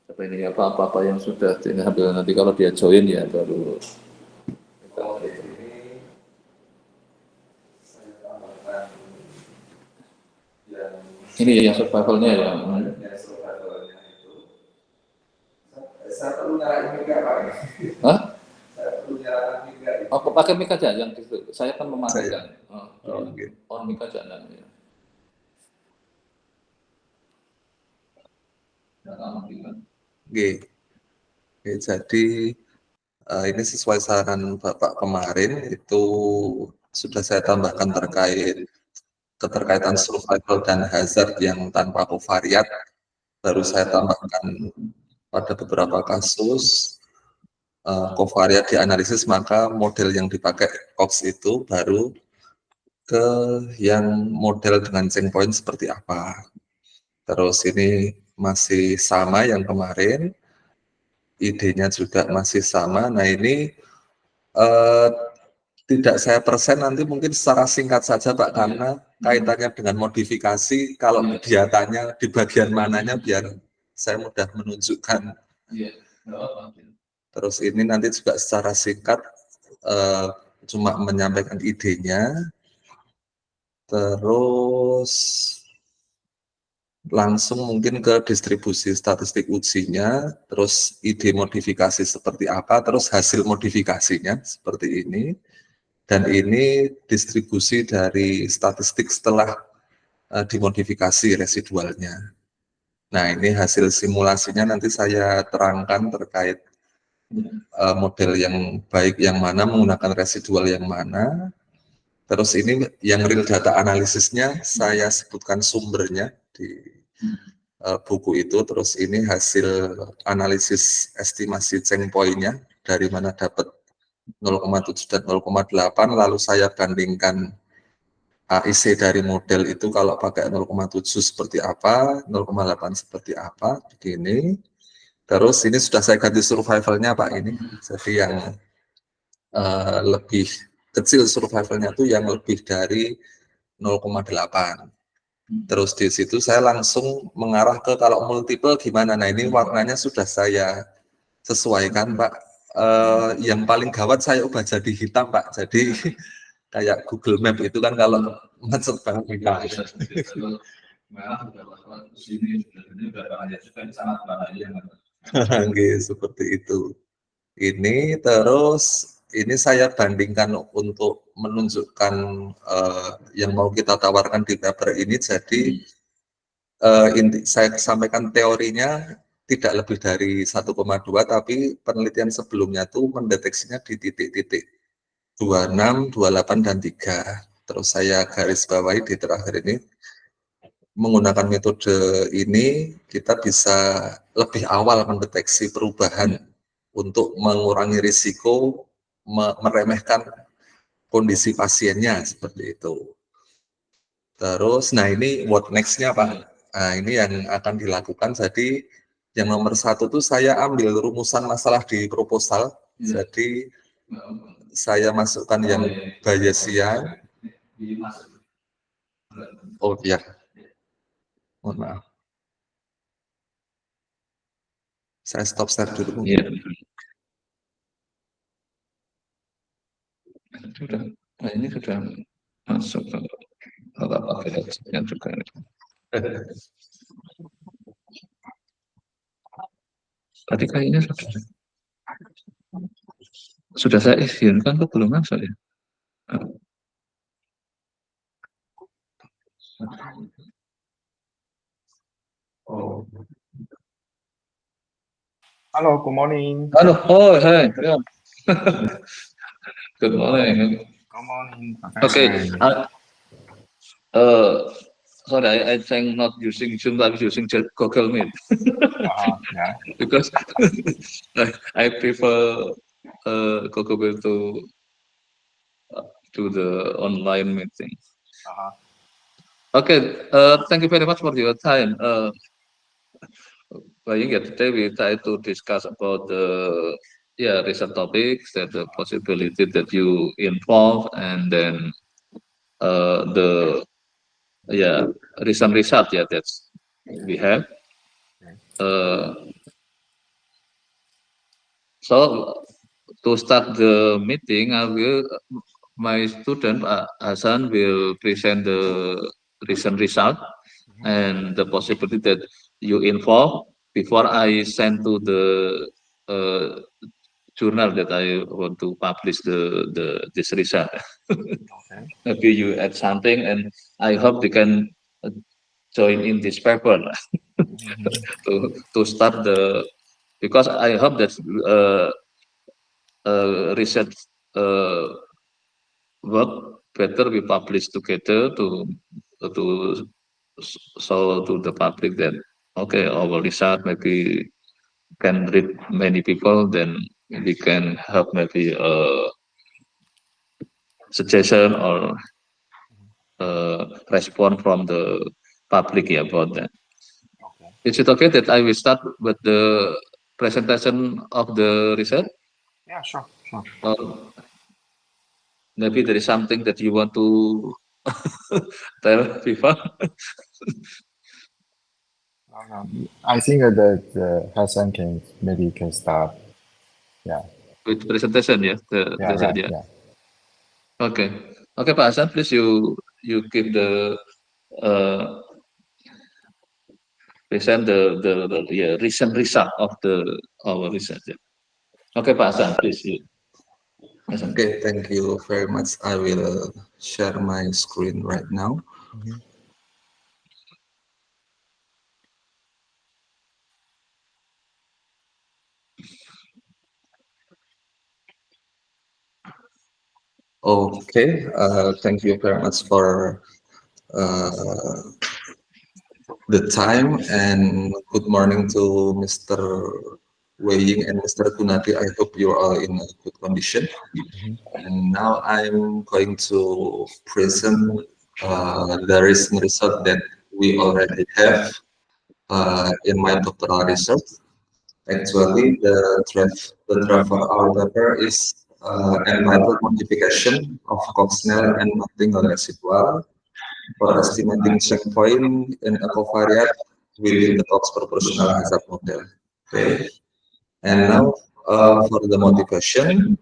Tapi ini apa yang sudah diambil nanti kalau dia join ya baru kita ini yang survivalnya ya. Saya perlu nyalain mic Pak. Hah? Saya perlu nyalain mic. Oh, pakai mic aja yang itu. Saya kan mematikan. On mic aja nanti. Oke. Jadi ini sesuai saran Bapak kemarin itu sudah saya tambahkan terkait keterkaitan survival dan hazard yang tanpa kovariat, baru saya tambahkan pada beberapa kasus kovariat dianalisis, maka model yang dipakai Cox itu baru ke yang model dengan checkpoint seperti apa. Terus ini masih sama yang kemarin, idenya juga masih sama. Nah ini tidak saya persen, nanti mungkin secara singkat saja Pak, karena kaitannya dengan modifikasi, kalau dia tanya di bagian mananya biar saya mudah menunjukkan. Terus ini nanti juga secara singkat cuma menyampaikan idenya, terus langsung mungkin ke distribusi statistik ujinya, terus ide modifikasi seperti apa, terus hasil modifikasinya seperti ini. Dan ini distribusi dari statistik setelah dimodifikasi residualnya. Nah, ini hasil simulasinya nanti saya terangkan terkait model yang baik yang mana, menggunakan residual yang mana. Terus ini yang real data analisisnya saya sebutkan sumbernya di buku itu. Terus ini hasil analisis estimasi checkpoint-nya, dari mana dapat 0,7 dan 0,8, lalu saya bandingkan AIC dari model itu kalau pakai 0,7 seperti apa, 0,8 seperti apa, begini. Terus ini sudah saya ganti survivalnya Pak ini, jadi yang lebih kecil survivalnya itu yang lebih dari 0,8. Terus di situ saya langsung mengarah ke kalau multiple gimana. Nah ini warnanya sudah saya sesuaikan Pak. Yang paling gawat saya ubah jadi hitam Pak, jadi kayak Google Map itu kan kalau macet banget. Seperti itu. Ini terus ini saya bandingkan untuk menunjukkan yang mau kita tawarkan di paper ini. Jadi saya sampaikan teorinya tidak lebih dari 1,2, tapi penelitian sebelumnya tuh mendeteksinya di titik-titik 26, 28, dan 3. Terus saya garis bawahi di terakhir ini, menggunakan metode ini kita bisa lebih awal mendeteksi perubahan untuk mengurangi risiko meremehkan kondisi pasiennya, seperti itu. Terus, nah ini what next-nya Pak. Nah ini yang akan dilakukan. Jadi yang nomor 1 tuh saya ambil rumusan masalah di proposal. Jadi saya masukkan yang Bayesian. Oh iya, mohon maaf. Saya stop share dulu. Iya. Sudah, nah ini sudah masuk ke aplikasinya juga. Tadi kayaknya sudah saya izinkan kok belum masuk ya. Oh. Halo, good morning. Halo, oh, hey, yeah. Good morning. Good morning. Okay. Sorry, I think not using Zoom, I'm using Google Meet. Yeah. Because I prefer Google Meet to do the online meeting. Okay, thank you very much for your time. Today we try to discuss about the recent topics, that the possibility that you involve, and then the recent result that's we have. So to start the meeting, my student Hasan will present the recent result and the possibility that you involve before I send to the uh, journal that I want to publish this result. Okay. Maybe you add something, and I hope they can uh, join in this paper Mhm. to start the, because I hope that uh, research uh, work better we publish together to show to the public that okay, our research maybe can read many people, then we can have maybe a suggestion or response from the public about that. Okay. Is it okay that I will start with the presentation of the research? Yeah, sure, sure. Or maybe there is something that you want to tell people I think that Hassan can maybe can start. Yeah, with presentation, yes, yeah, the right, yeah. yeah. Okay, okay, Pak Hasan, please you give the uh, present the yeah, recent result of our research. Yeah. Okay, Pak Hasan, please you. Hasan. Okay, thank you very much. I will share my screen right now. Mhm. Okay, thank you very much for uh, the time, and good morning to Mr. Wei Ying and Mr. Kunati. I hope you are all in a good condition. Mhm. And now I'm going to present the recent result that we already have in my doctoral research. Actually, the draft for our paper is entitled Modification of Coxnell and Martingale residual for estimating checkpoint in a covariate within the Cox proportional hazard model. Okay, and now for the motivation,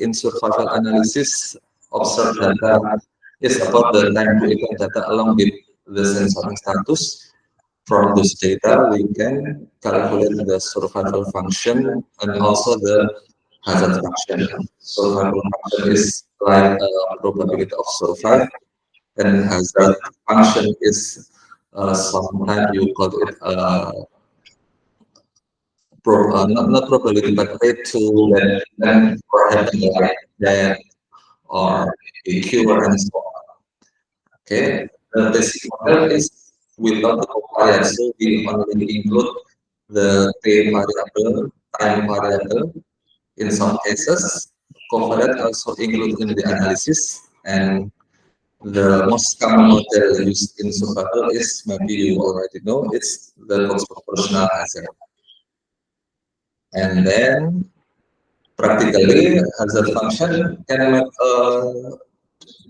in survival analysis, observed data is about the time to event data along with the censoring status. From those data, we can calculate the survival function and also the hazard function. Survival function is like probability of survive, and hazard function is sometimes you call it not probability, but rate to that event or happen like that or a cure and so on. Okay, the basic model is without the covariance, so we only include the t variable, time variable. In some cases, covariate also included in the analysis, and the most common model used in survival is, maybe you already know, it's the Cox proportional hazard. And then practically, hazard function can make a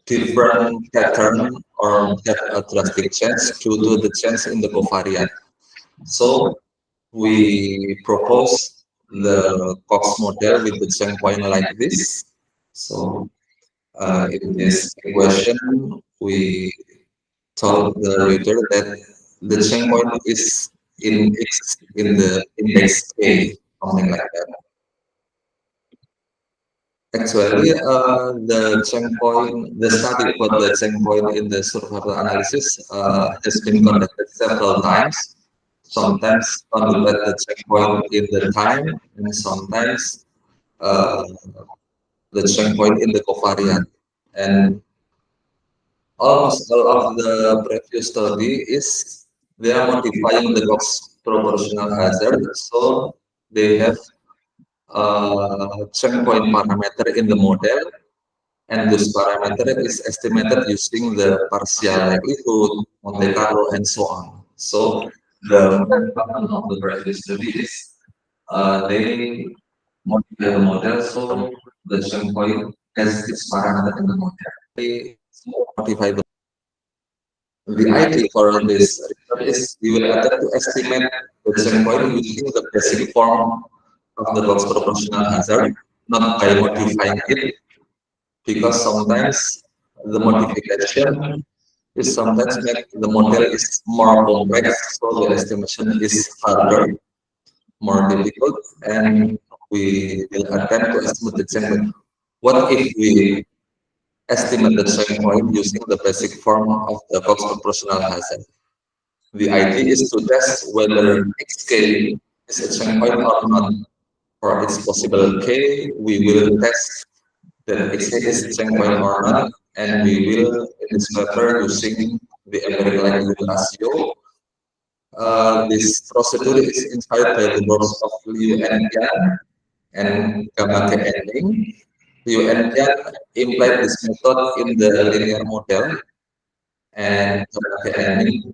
different pattern or have a drastic change due to the change in the covariate. So we propose the Cox model with the checkpoint like this. So in this equation, we told the reader that the checkpoint is in X in the index A, something like that. Actually, the study for the checkpoint in the survival analysis has been conducted several times. Sometimes conducted the checkpoint in the time, and sometimes uh, the checkpoint in the covariate. And almost all of the previous study is they are modifying the Cox proportional hazard, so they have checkpoint parameter in the model, and this parameter is estimated using the partial likelihood, Monte Carlo, and so on. So the pattern of the previous study is they modify the model, so the checkpoint has its parameter in the model. They modify the idea for this research is we will attempt to estimate the checkpoint using the basic form of the Cox proportional hazard, not by modifying it, because sometimes the modification is sometimes make the model is more complex, so the estimation is harder, more difficult, and we will attempt to estimate the change point. What if we estimate the change point using the basic form of the Cox proportional hazard? The idea is to test whether xk is a change point or not. For its possible k, we will test that xk is a change point or not, and we will, in this paper, using the empirical likelihood ratio. This procedure is inspired by the works of Liu and Qian and Gamma K ending. Liu and Qian implied this method in the linear model, and Gamma K ending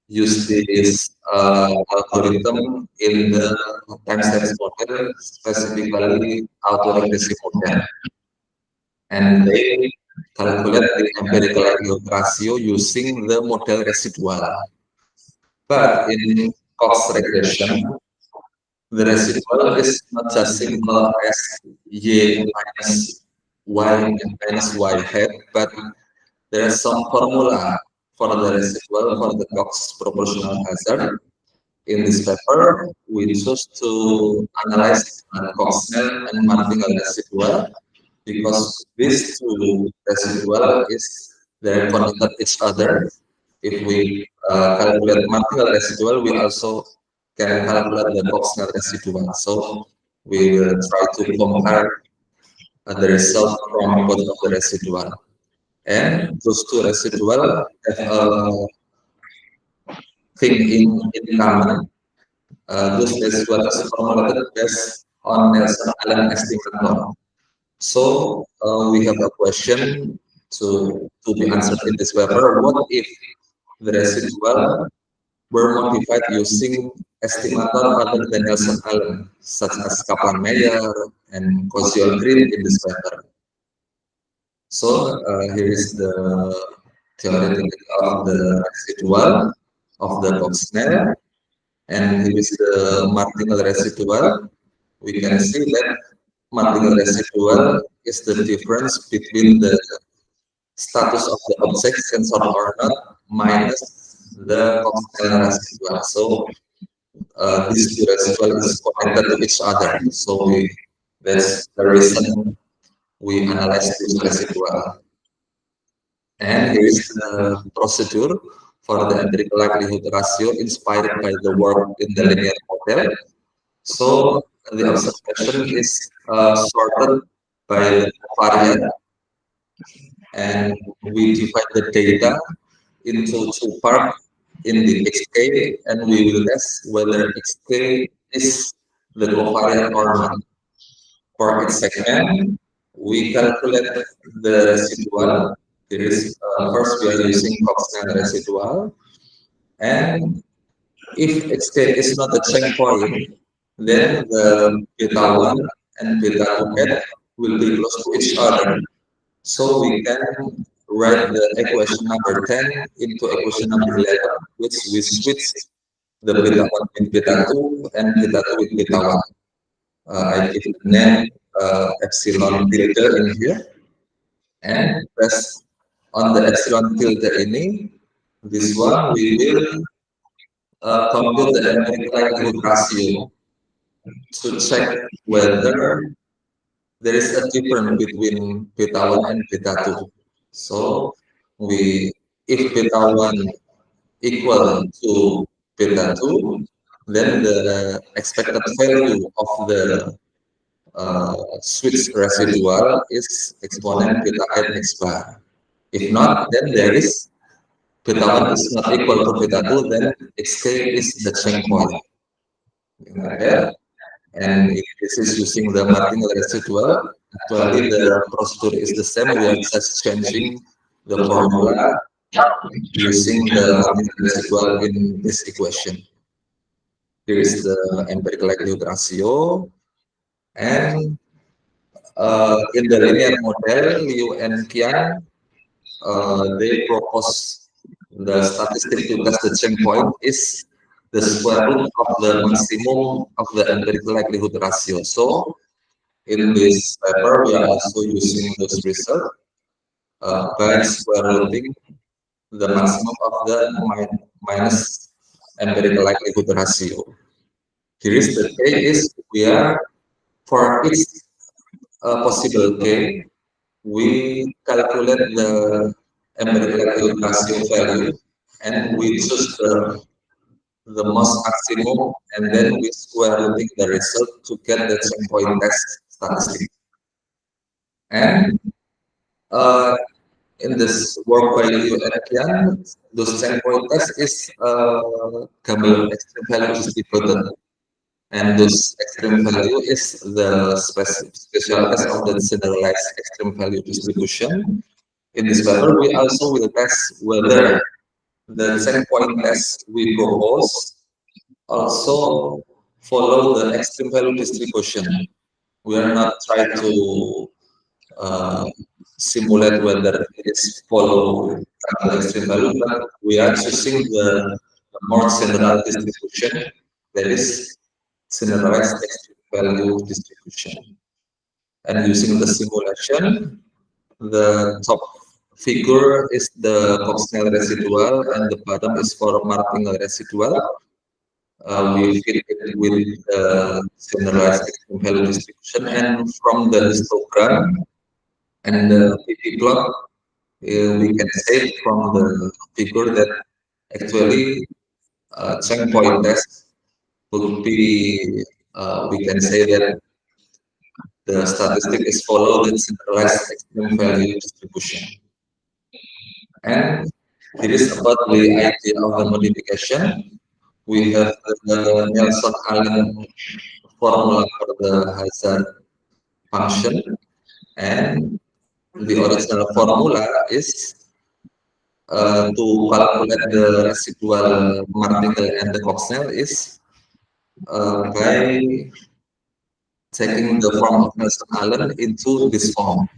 use this algorithm in the time series model, specifically autoregressive model. And they calculate the empirical likelihood ratio using the model residual. But in Cox regression, the residual is not just simple as y minus y and minus y hat, but there is some formula for the residual for the Cox proportional hazard. In this paper, we choose to analyze Cox-Snell and martingale residual because these two residual is they're connected each other. If we calculate martingale residual, we also can calculate the Cox-Snell residual. So we will try to compare the result from both of the residual. And those two residual have a thing in common. Those residual is formulated based on Nelson-Allen estimator. So we have a question to be answered in this paper. What if the residual were modified using estimator other than Nelson-Allen, such as Kaplan-Meier and Koziol-Green in this paper? So here is the theoretic of the residual of the Cox-Snell, and here is the martingale residual. We can see that martingale residual is the difference between the status of the object sensor or not minus the Cox-Snell residual. So these two residual is connected to each other. So that's the reason we analyze this residual. And here is the procedure for the empirical likelihood ratio inspired by the work in the linear model. So the observation is sorted by the variant, and we divide the data into two parts in the xk, and we will test whether xk is the covariant or not. For each segment, we calculate the residual. Here is first we are using Cox-Snell residual, and if xk is not a change point, then the beta 1 and beta 2 hat will be close to each other. So we can write the equation number 10 into equation number 11, which we switch the beta 1 with beta 2 and beta 2 with beta 1. I give the name epsilon tilde in here, and based on the epsilon tilde ini, this one we will compute the empirical likelihood ratio to check whether there is a difference between beta 1 and beta 2. So if beta 1 equal to beta 2, then the expected value of the switch residual is exponent beta n x bar. If not, then there is beta 1 is not equal to beta 2, then xk is the change point. Okay. And if this is using the martingale residual, actually the procedure is the same. We are just changing the formula using the martingale residual in this equation. Here is the empirical likelihood ratio, and in the linear model, Liu and Qian, they propose the statistic to test the change point is the square root of the maximum of the empirical likelihood ratio. So in this paper, we are also using those results by square rooting the maximum of the minus empirical likelihood ratio. Here is the K is we are for each possible K, we calculate the empirical likelihood ratio value and we choose the most maximum and then we square rooting the result to get the checkpoint test statistic. And in this work by Liu and Kian, those checkpoint test is gamble extreme value distributed. And those extreme value is the special test of the generalized extreme value distribution. In this paper, we also will test whether the checkpoint test we propose also follow the extreme value distribution. We are not trying to simulate whether it is follow the extreme value, but we are choosing the more general distribution, that is generalized extreme value distribution. And using the simulation, the top figure is the Cox-Snell residual and the bottom is for Martingale residual. We fit it with the generalized extreme value distribution, and from the histogram and the PP plot, we can say from the figure that actually checkpoint test would be, we can say that the statistic is follow the generalized extreme value distribution. And it is about the idea of the modification. We have the Nelson-Allen formula for the hazard function, and the original formula is to calculate the residual Martingale and the Cox-Snell is by taking the form of Nelson-Allen into this form.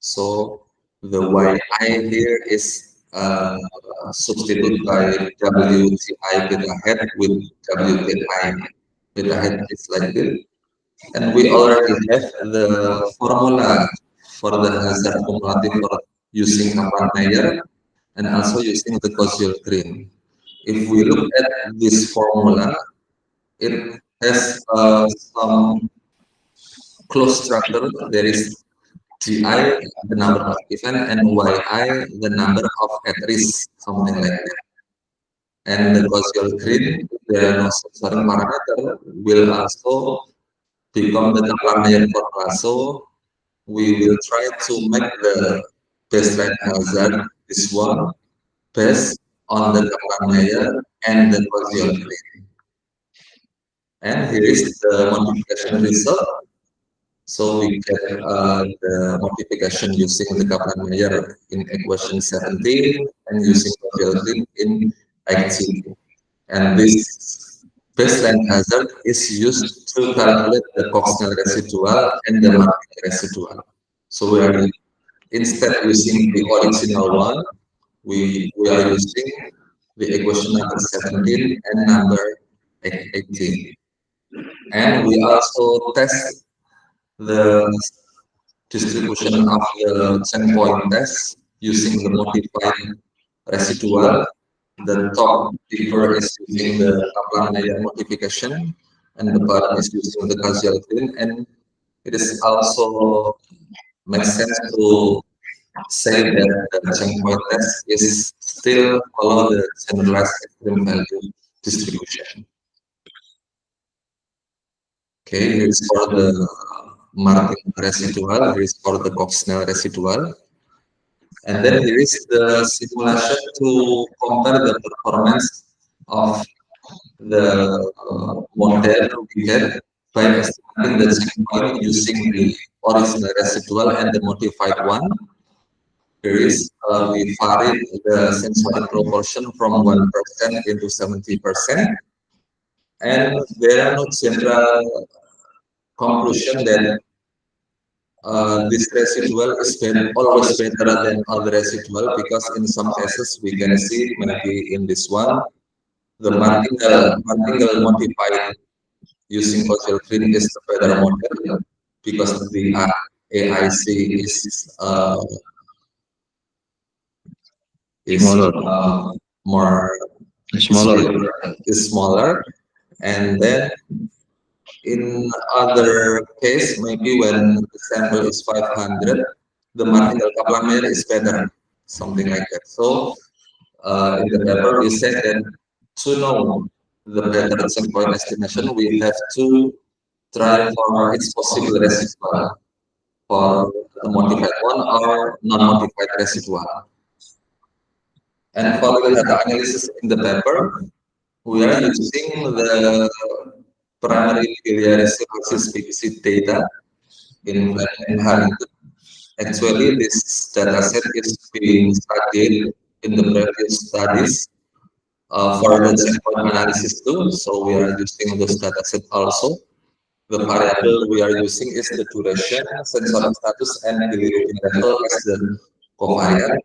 So the yi here is substituted by WTI beta hat with WTI beta hat is like this. And we already have the formula for the hazard cumulative for using Kaplan-Meier and also using the Koszul-Green. If we look at this formula, it has some close structure. There is Gi, the number of event, and Yi, the number of at risk, something like that. And the Koszul-Green, there are no censoring parameter, will also become the Kaplan-Meier formula. So we will try to make the baseline hazard, this one, based on the Kaplan-Meier and the Koszul-Green. And here is the modification result. So we get the modification using the Kaplan-Meier in equation 17 and using Koszul-Green in 18. And this baseline hazard is used to calculate the Cox-Snell residual and the Martingale residual. So we are instead using the original one, we are using the equation number 17 and number 18. And we also test the distribution of the checkpoint test using the modified residual. The top figure is using the Kaplan-Meier modification, and the bottom is using the Koszul-Green. And it is also makes sense to say that the checkpoint test is still follow the generalized extreme value distribution. Okay, here is for the Martingale residual, here is for the Cox-Snell residual. And then here is the simulation to compare the performance of the model we get by estimating the checkpoint using the original residual and the modified one. Here is we vary the sensory proportion from 1% into 70%. And there are no general conclusion that this residual is always better than other residual, because in some cases we can see maybe in this one the martingale modified using Kochel-Green is the better model because the AIC is more smaller, and then in other case maybe when the sample is 500, the Martingale-Kaplan is better, something like that. So in the paper we said that to know the better checkpoint estimation, we have to try for its possible residual for the modified one or non-modified residual. And for the data analysis in the paper, we are using the primary biliary cirrhosis PBC data in Harrington. Actually, this dataset is being studied in the previous studies for the checkpoint analysis too. So we are using those dataset also. The variable we are using is the duration, sensoric status, and bilirubin level as the covariate.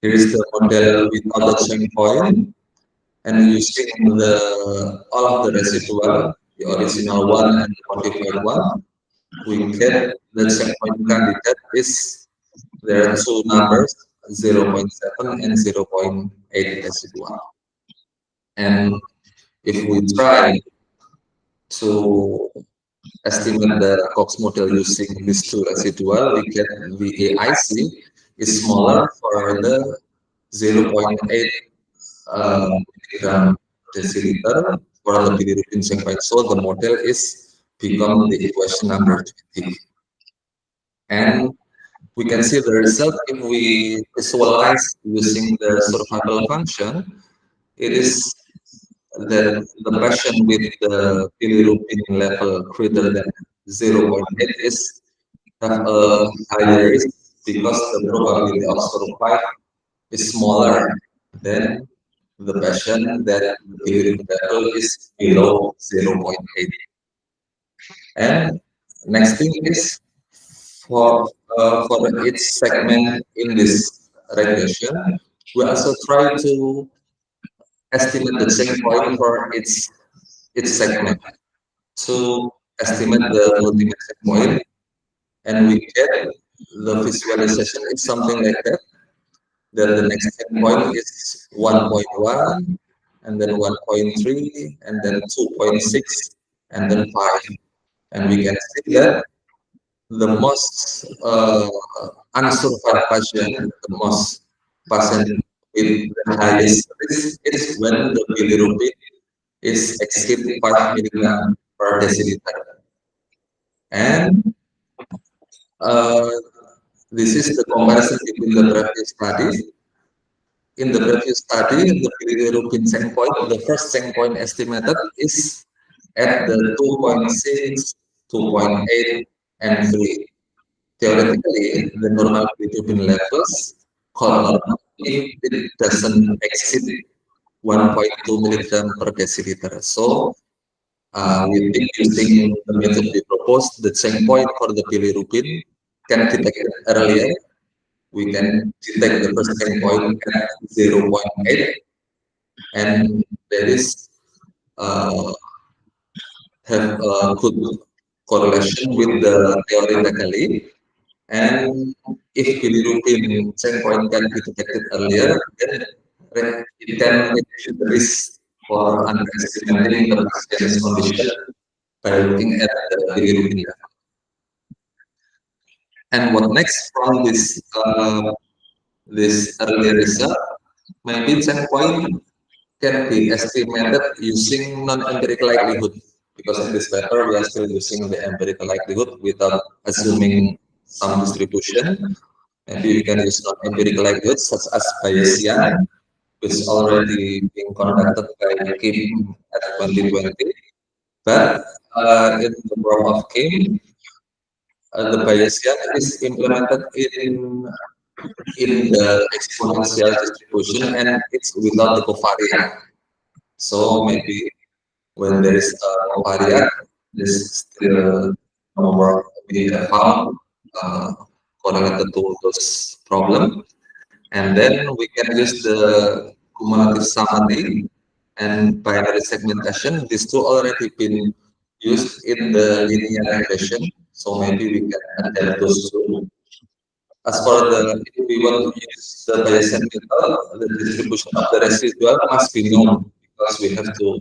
Here is the model without the checkpoint, and using all of the residual, the original one and the modified one, we get the checkpoint candidate is there are two numbers, 0.7 and 0.8 residual. And if we try to estimate the Cox model using these two residual, we get the AIC is smaller for the 0.8 milligram per deciliter for the bilirubin checkpoint. So the model is become the equation number 20. And we can see the result if we visualize using the survival function. It is that the patient with the bilirubin level greater than 0.8 is have a higher risk because the probability of survival is smaller than the patient that the bilirubin level is below 0.8. And next thing is for each segment in this regression, we also try to estimate the checkpoint for its segment to estimate the ultimate checkpoint, and we get the visualization is something like that. Then the next checkpoint is 1.1, and then 1.3, and then 2.6, and then 5. And we can see that the most unsurvived patient, the most patient with the highest risk is when the bilirubin is exceed 5 milligram per deciliter. And this is the comparison between the previous studies. In the previous study, the bilirubin checkpoint, the first checkpoint estimated is at the 2.6, 2.8, and 3. Theoretically, the normal bilirubin levels called normal if it doesn't exceed 1.2 milligram per deciliter. So we think using the method we proposed, the checkpoint for the bilirubin can detect it earlier. We can detect the first checkpoint at 0.8, and there is have a good correlation with the theoretically. And if bilirubin checkpoint can be detected earlier, then it can reduce the risk for underestimating the patient's condition by looking at the bilirubin level. And what next from this early result? Maybe checkpoint can be estimated using non-empirical likelihood, because in this paper we are still using the empirical likelihood without assuming some distribution. Maybe we can use non-empirical likelihood such as Bayesian, which is already being conducted by Kim at 2020. But in the form of Kim, the Bayesian is implemented in the exponential distribution, and it's without the covariate. So maybe when there is a covariate, this still number we have found correlated to those problems, and then we can use the cumulative summary and binary segmentation. These two already been used in the linear regression, so maybe we can adapt those two. As for the, if we want to use the Bayesian method, the distribution of the residual must be known because we have to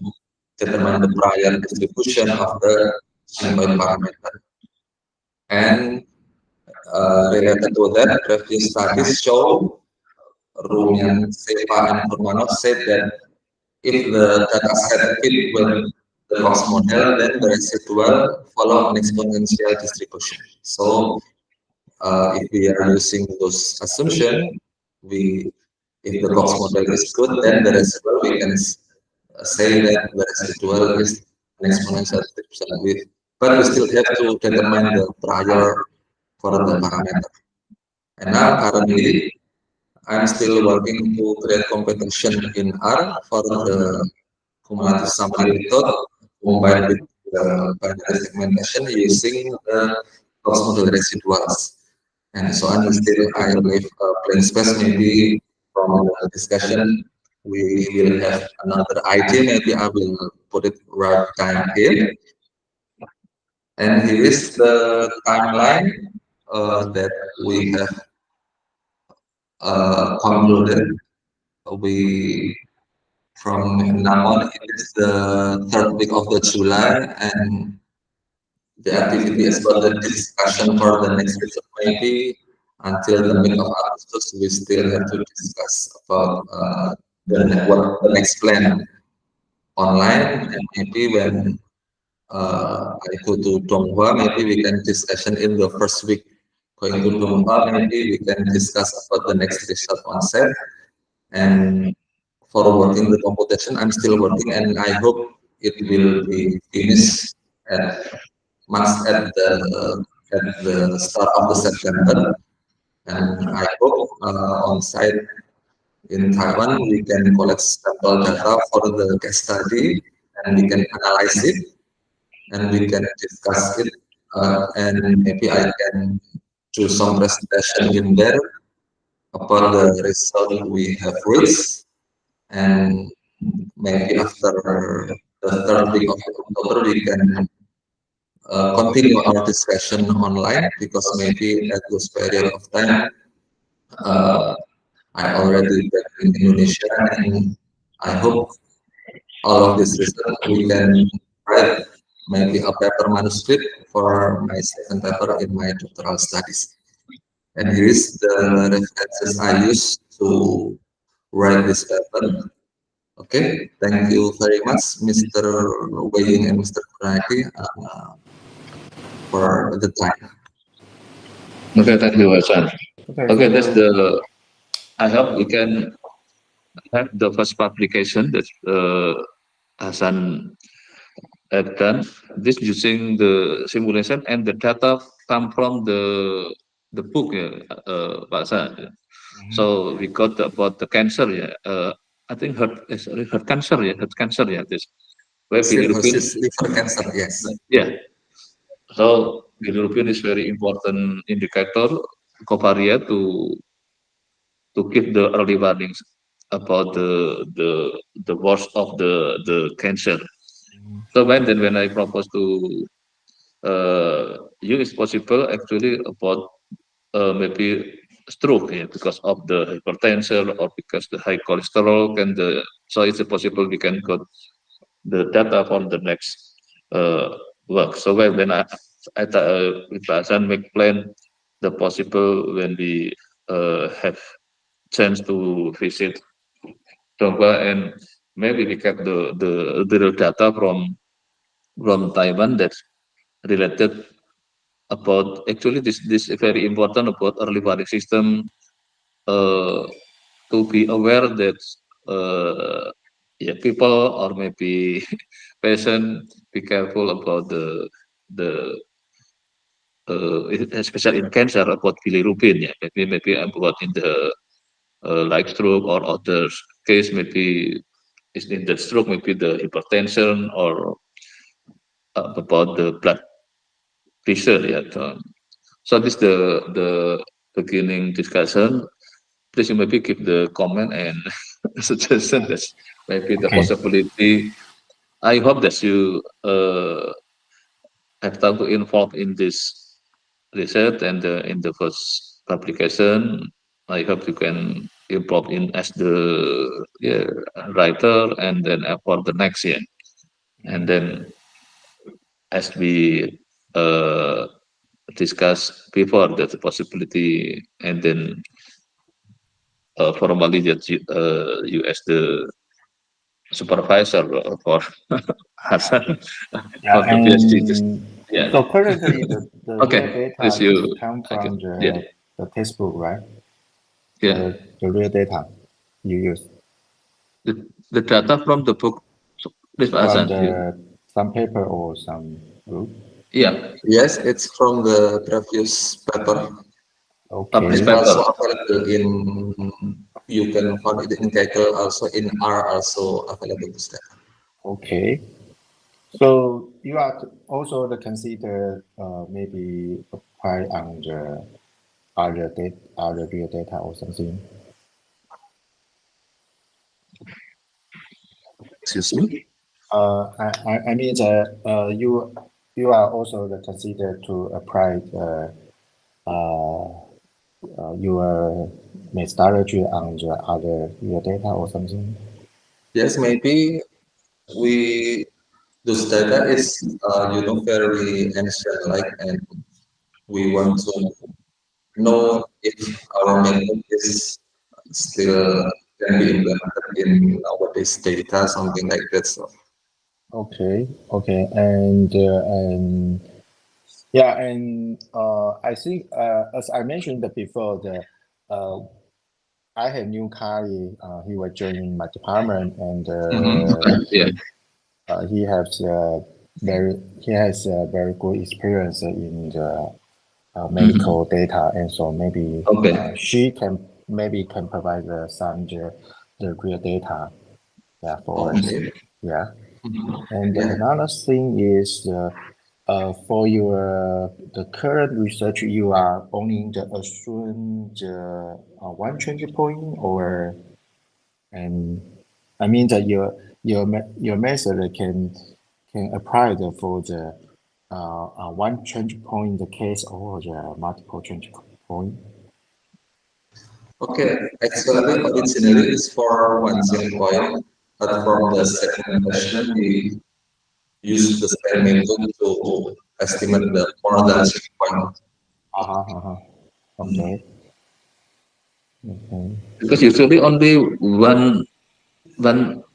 determine the prior distribution of the sigmoid parameter. And related to that, previous studies show, Rumian, Sepa, and Furmanov said that if the data set fit with the Cox model, then the residual follow an exponential distribution. So if we are using those assumptions, if the Cox model is good, then the residual we can say that the residual is an exponential distribution. But we still have to determine the prior for the parameter. And now currently, I'm still working to create computation in R for the cumulative sampling method combined with the binary segmentation using the Cox model residuals. And so on, still I leave a blank space. Maybe from the discussion we will have another idea. Maybe I will put it right time here. And here is the timeline that we have concluded. We from now on, it is the third week of the July, and the activity is about the discussion for the next week. Maybe until the mid of August, we still have to discuss about the next plan online, and maybe when I go to Donghua, maybe we can discussion in the first week going to Donghua, maybe we can discuss about the next result on set. And for working the computation, I'm still working, and I hope it will be finished at the start of the September. And I hope on site in Taiwan we can collect sample data for the case study, and we can analyze it, and we can discuss it, and maybe I can do some presentation in there about the result we have reached. And maybe after the third week of October, we can continue our discussion online, because maybe at this period of time, I already back in Indonesia, and I hope all of this research we can write maybe a paper manuscript for my second paper in my doctoral studies. And here is the references I used to write this paper. Okay, thank you very much, Mr. Wei Ying and Mr. Kurniadi, for the time. Okay, thank you, Hasan. Okay, that's the. I hope we can have the first publication that Hasan have done. This using the simulation, and the data come from the book, Pak Hasan. So we got about the cancer, I think heart cancer, heart cancer, this. Where Cirrhosis liver cancer, yes. Yeah. So bilirubin is very important indicator covariate to give the early warnings about the worst of the cancer. So when I propose to you, it's possible actually about maybe stroke, because of the hypertension or because the high cholesterol, and so it's possible we can got the data for the next work. So when I with Hasan make plan the possible when we have chance to visit Donghua, and maybe we get the real data from Taiwan that's related about actually this is very important about early warning system, to be aware that people or maybe patient be careful about the especially in cancer about bilirubin, maybe about in the like stroke or other case, maybe is in the stroke, maybe the hypertension or about the blood pressure, so this the beginning discussion. Please maybe give the comment and suggestion that maybe the Okay. possibility. I hope that you have time to involve in this research and in the first publication. I hope you can involve in as the writer and then for the next year. And then as we uh, discussed before, that possibility, and then formally that you as the supervisor for Hasan Yeah, for the PhD. and Yeah. so currently the real Okay. data Please, is you. come Okay. from Yeah. the textbook, right? Yeah. The real data you use The data from the book. Please, Pak from Hasan. the some paper or some book. Yeah. Yes, it's from the previous paper. Published It's Okay, paper. also available in, you can find it in Kaggle, also in R, also available to study. okay. So you are also the consider maybe apply on the other real data or something. Excuse me? I mean that you are also the consider to apply your methodology on the other real data or something. Yes, maybe we, those data is, very ancient, like, and we want to know if our method is still can be implemented in nowadays data, something like that. So Okay, okay, and yeah, and I think as I mentioned before, uh, I had new colleague. He was joining my department, and Yeah. he has a very good experience in the medical data, and so maybe Okay. she can provide some the real data, yeah, for us. okay, Yeah. And yeah. another thing is for your the current research, you are only the assume the one change point, or and I mean that your method can apply for the one change point in the case or the multiple change point. Okay, actually, originally it's for one single point, but from the second question, we use the same method to estimate the more than single point. Uh-huh. Okay. Okay. Because usually only one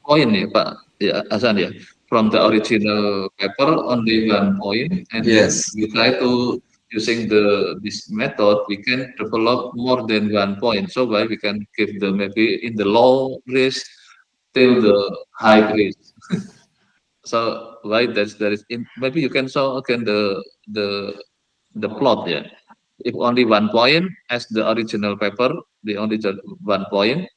point ya Pak ya Hasan ya. From the original paper only one point, and then Yes, we try to using this method we can develop more than one point. So why we can give the maybe in the low risk till the high risk. So why there is in, maybe you can show again the the plot, yeah. If only one point as the original paper, the only just one point,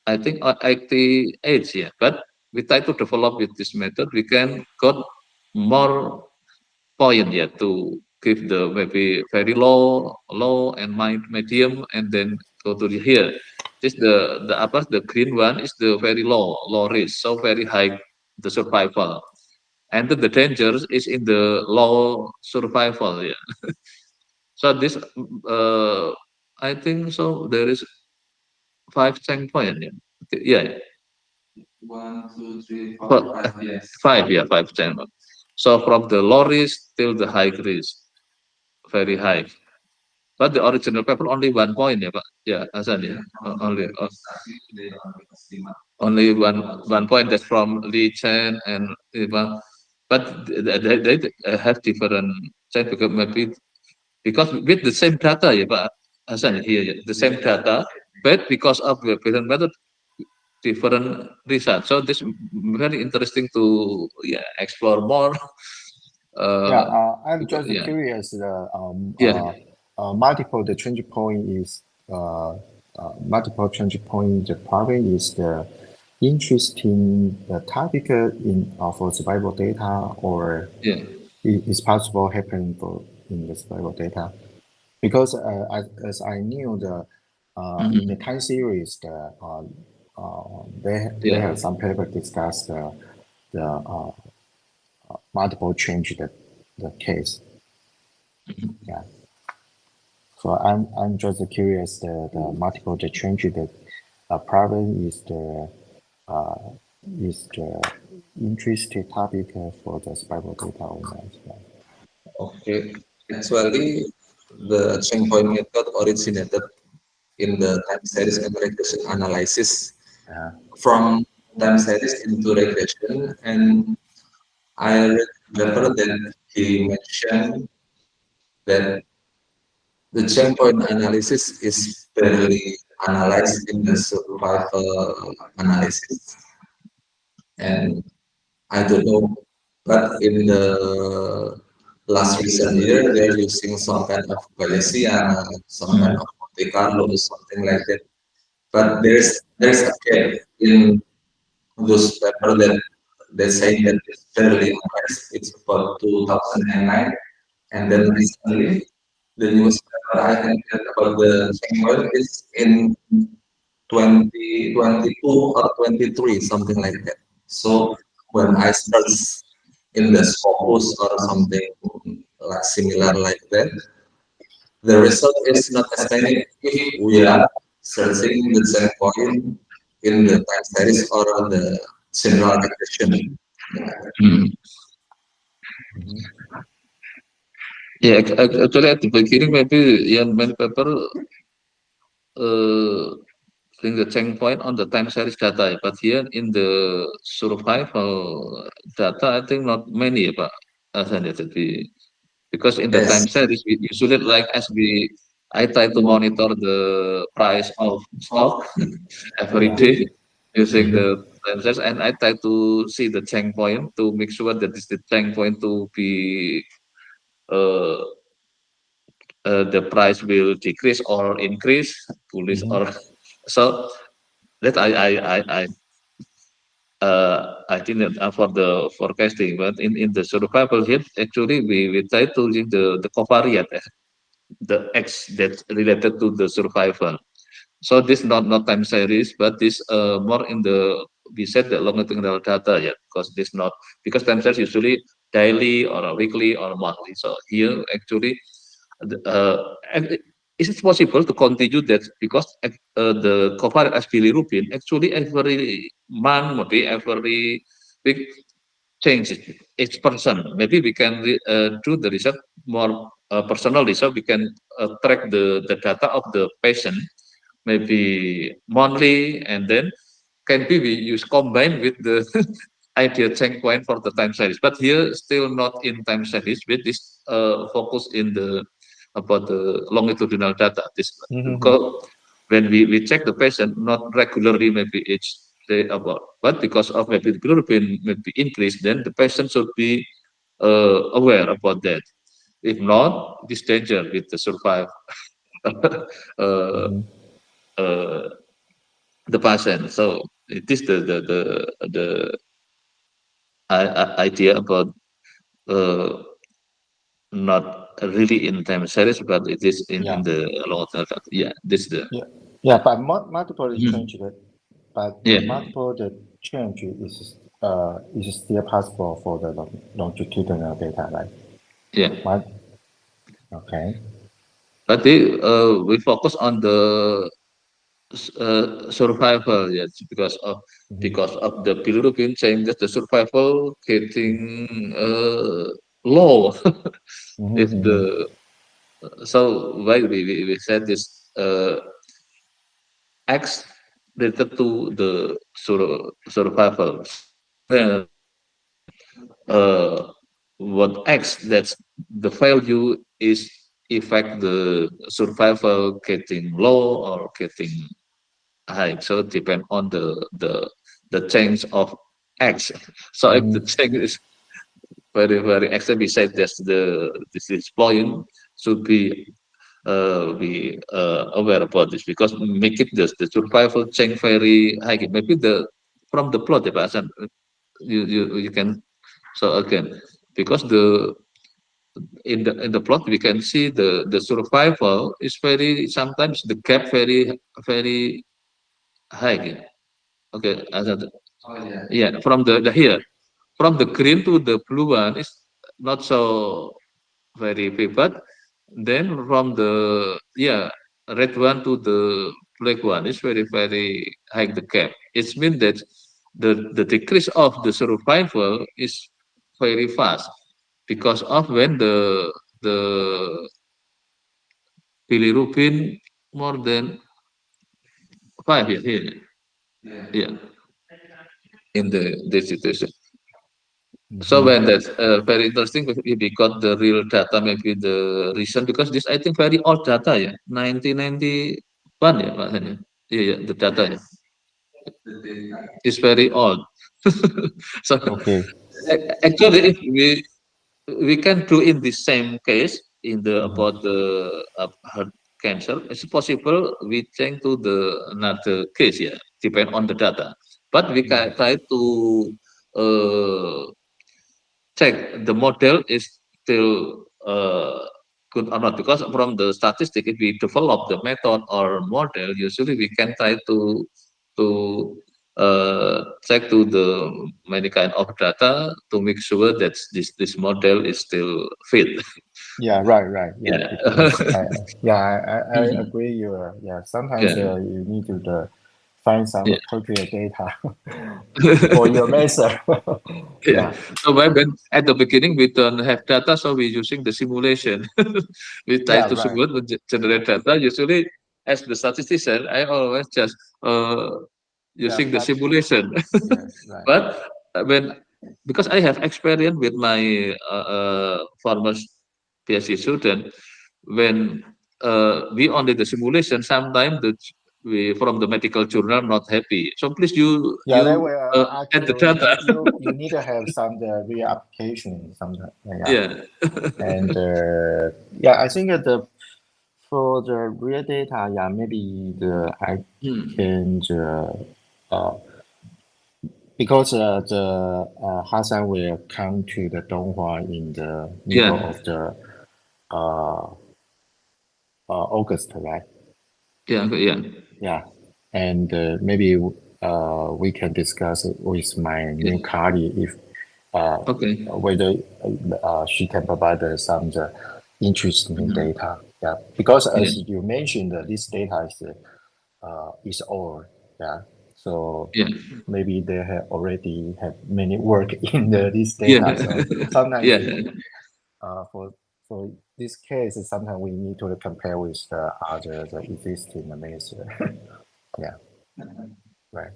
I think 88, yeah. But we try to develop with this method, we can got more point, yeah, to give the maybe very low and medium, and then go to the here. This the upper, the green one is the very low risk, so very high the survival. And then the danger is in the low survival, yeah. So this, I think so. There is five checkpoint, yeah. Okay, yeah, one, two, three, four, but five. Yes. five, yeah, five checkpoint. So from the low risk till the high risk, very high. But the original paper only one point, yeah, Pak. Yeah, Hasan, yeah. Only only one point. That's from Lee Chen and Ivan. But they have different check because maybe because with the same data, yeah, Pak Hasan, here, yeah, the same data, but because of the different method, different results. So this very interesting to, yeah, explore more. Yeah, Uh, I'm because, just yeah, curious. yeah, Multiple the change point is multiple change point. The problem is the interesting the topic in for survival data, or yeah, is possible happen for in the survival data, because as I knew the in the mhm, time series the they have some paper discuss the multiple change the case. Yeah. So I'm just curious the multiple the change the problem is the interesting topic for the spiral data owners. Yeah. Okay. Actually, the checkpoint method originated in the time series and regression analysis from time series into regression, and I remember that he mentioned that the checkpoint analysis is barely analyzed in the survival analysis, and I don't know, but in the last recent year, they're using some kind of Bayesian, some kind of Monte Carlo, something like that. But there's a gap in those paper that they say that it's fairly analyzed. It's about 2009, and then recently the newest paper I have read about the checkpoint is in 2022 or 23, something like that. So when I search in the Scopus or something like similar like that, the result is not as many if we are searching the same point in the time series or the general regression. Hmm. Yeah, actually at the beginning maybe many paper bring the checkpoint on the time series data, but here in the survival data, I think not many, Pak Hasan, because in the time Yes. series we usually like as I try to monitor the price of stock every day using the time series, and I try to see the checkpoint to make sure that this the checkpoint to be uh, the price will decrease or increase, bullish or so that I didn't for the forecasting, but in the survival here actually we try to use the covariate, the X that's related to the survival. So this not time series, but this more in the we said the longitudinal data, yeah, because this not because time series usually daily or weekly or monthly. So here actually, and is it possible to continue that because the covariate as bilirubin actually every month, maybe every week changes each person. Maybe we can do the research more personal research. We can track the data of the patient maybe monthly, and then can be we use combine with the ideal checkpoint for the time series. But here still not in time series with this focus in the about the longitudinal data. This because when we check the patient not regularly, maybe each day about, but because of maybe the bilirubin maybe increase, then the patient should be aware about that. If not, this danger with the survive uh, uh, the patient. So it is the idea about uh, not really in time series, but it is in Yeah. the long term. Yeah, this the Yeah. Yeah. But multiple Mhm. change, but the Yeah, multiple the change is still possible for the longitudinal data, right? yeah. What? Okay. But we focus on the survival, yes, because of the bilirubin changes, the survival getting low. If the so why we said this X related to the survival. Well, uh, what X that's the value is affect the survival getting low or getting high. So depend on the change of X. So if the change is very extra, we say that this point should be aware about this because make it the survival change very high. Maybe the from the plot, Pak Hasan, you can so again because in the plot we can see the survival is very sometimes the gap very high. Okay, Oh yeah. yeah, from the here, from the green to the blue one is not so very vivid. Then from the red one to the black one is very high the gap. It means that the decrease of the survival is very fast because of when the bilirubin more than 5 years here. Yeah. Yeah, in the situation. So Mhm. when that's very interesting, if we got the real data, maybe the reason, because this I think very old data ya, 1991 ya Pak Hen ya. Iya ya, the data ya. The data. It's very old. So Okay. actually, if we can do in the same case in the Mhm. about the heart cancer, it's possible we change to the another case yeah, depend on the data. But we Mhm. can try to uh, check the model is still good or not, because from the statistic, if we develop the method or model, usually we can try to check to the many kind of data to make sure that this model is still fit. Yeah, right. Yeah, Yeah. because yeah, I Mhm. agree. Yeah, sometimes Yeah. you need to find some Yeah. appropriate data for your method. Yeah. Yeah, So when at the beginning we don't have data, so we're using the simulation. We try yeah, to right. simulate generate data. Usually, as the statistician, I always just Yeah, using the but simulation. yes, right. But when because I have experience with my former PhD student, when we only the simulation, sometimes we from the medical journal not happy. So please Yeah, that way ask add the you, data. you need to have some real application, some yeah, Yeah. and yeah, I think the for the real data, yeah, maybe the I Hmm. can uh, because Hassan will come to the Donghua in the middle Yeah. of the uh, August, right? Yeah. Yeah. Yeah, and maybe we can discuss it with my new Yeah. colleague if Okay. whether she can provide some interesting Mhm. data. Yeah, because Yeah. as you mentioned, this data is old. Yeah, so Yeah. maybe they have already have many work in this Yeah. data. So sometimes Yeah. we for this case, sometimes we need to compare with the other the existing method. Yeah, right.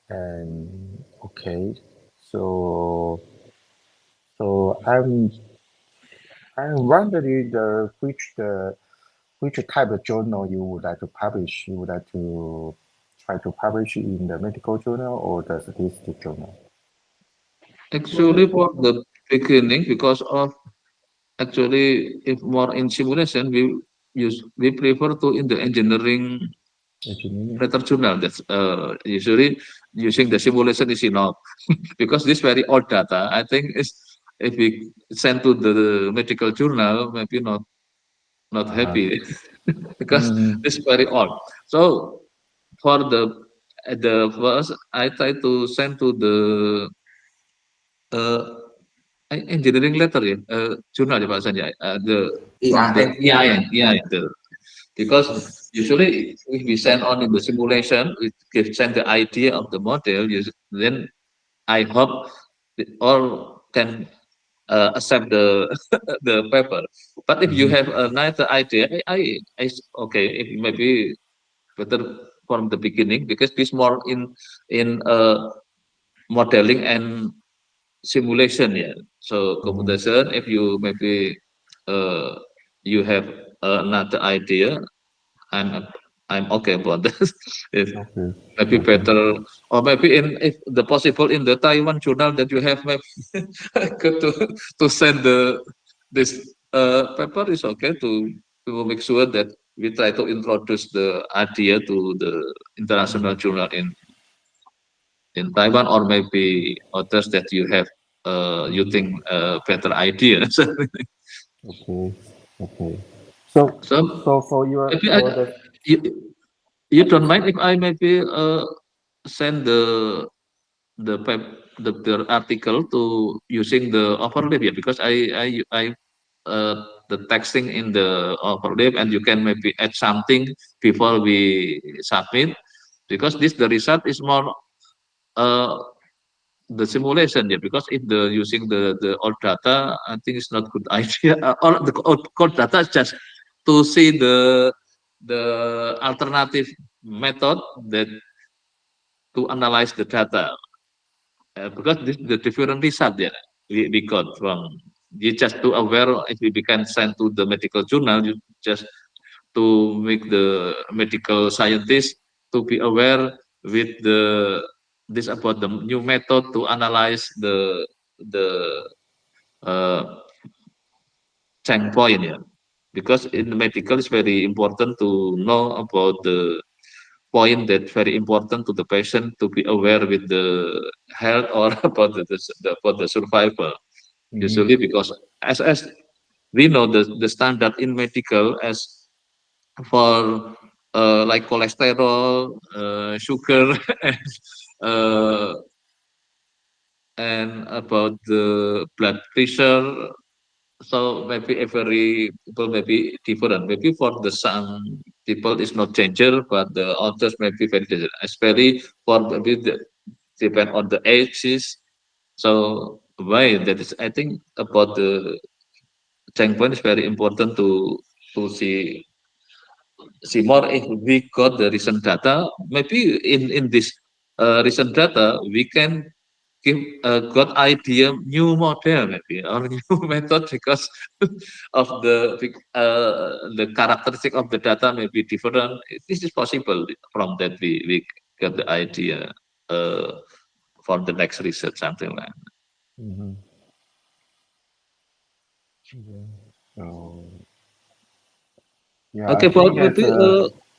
And okay, so I'm wondering which type of journal you would like to publish. You would like to try to publish in the medical journal or the statistic journal? Actually, for the beginning, because of actually, if more in simulation, we prefer to in the engineering Engineering. letter journal. That's usually using the simulation is enough because this very old data. I think is if we send to the medical journal, maybe not Uh-huh. happy because Mm-hmm. it's very old. So for the first, I try to send to the uh, engineering letter ya, jurnal ya Pak Hasan ya, from the IAN, EIN, IAN. EIN, because usually if we send on in the simulation, we give send the idea of the model, then I hope all can accept the the paper. But if you Mm-hmm. have another idea, okay, it may be better from the beginning because this more in modeling and simulation yeah. So Mm-hmm. computation, if you maybe uh, you have another idea, I'm I'm okay about this. If Okay. maybe Okay. better, or maybe in if the possible in the Taiwan journal that you have, maybe good to send this paper is okay to make sure that we try to introduce the idea to the international Mm-hmm. journal in Taiwan, or maybe others that you have you Mm-hmm. think better ideas. Okay. Okay. So So for your maybe for the you, you don't mind if I maybe send the article to using the overlap, yeah, because I the texting in the overlap, and you can maybe add something before we submit, because this the result is more uh, the simulation, yeah, because if the using the old data, I think it's not good idea. Or the old data is just to see the alternative method that to analyze the data, because this the different result, yeah, we got from, you just to aware, if we can send to the medical journal, you just to make the medical scientist to be aware with this about the new method to analyze the uh, checkpoint, yeah, because in the medical it's very important to know about the point that very important to the patient to be aware with the health, or about about the survival. Usually, because as we know, the standard in medical as for like cholesterol, sugar, uh, and about the blood pressure. So maybe every people may be different. Maybe for the some people it's not danger, but the others may be very danger. Especially for maybe depend on the ages. So why that is, I think about the checkpoint is very important to see more if we got the recent data. Maybe in this recent data we can give got idea new model, maybe, or new method, because of the characteristic of the data may be different. This is possible. From that we get the idea for the next research, something like that. Mhm. Yeah. So yeah, I Okay, think but that maybe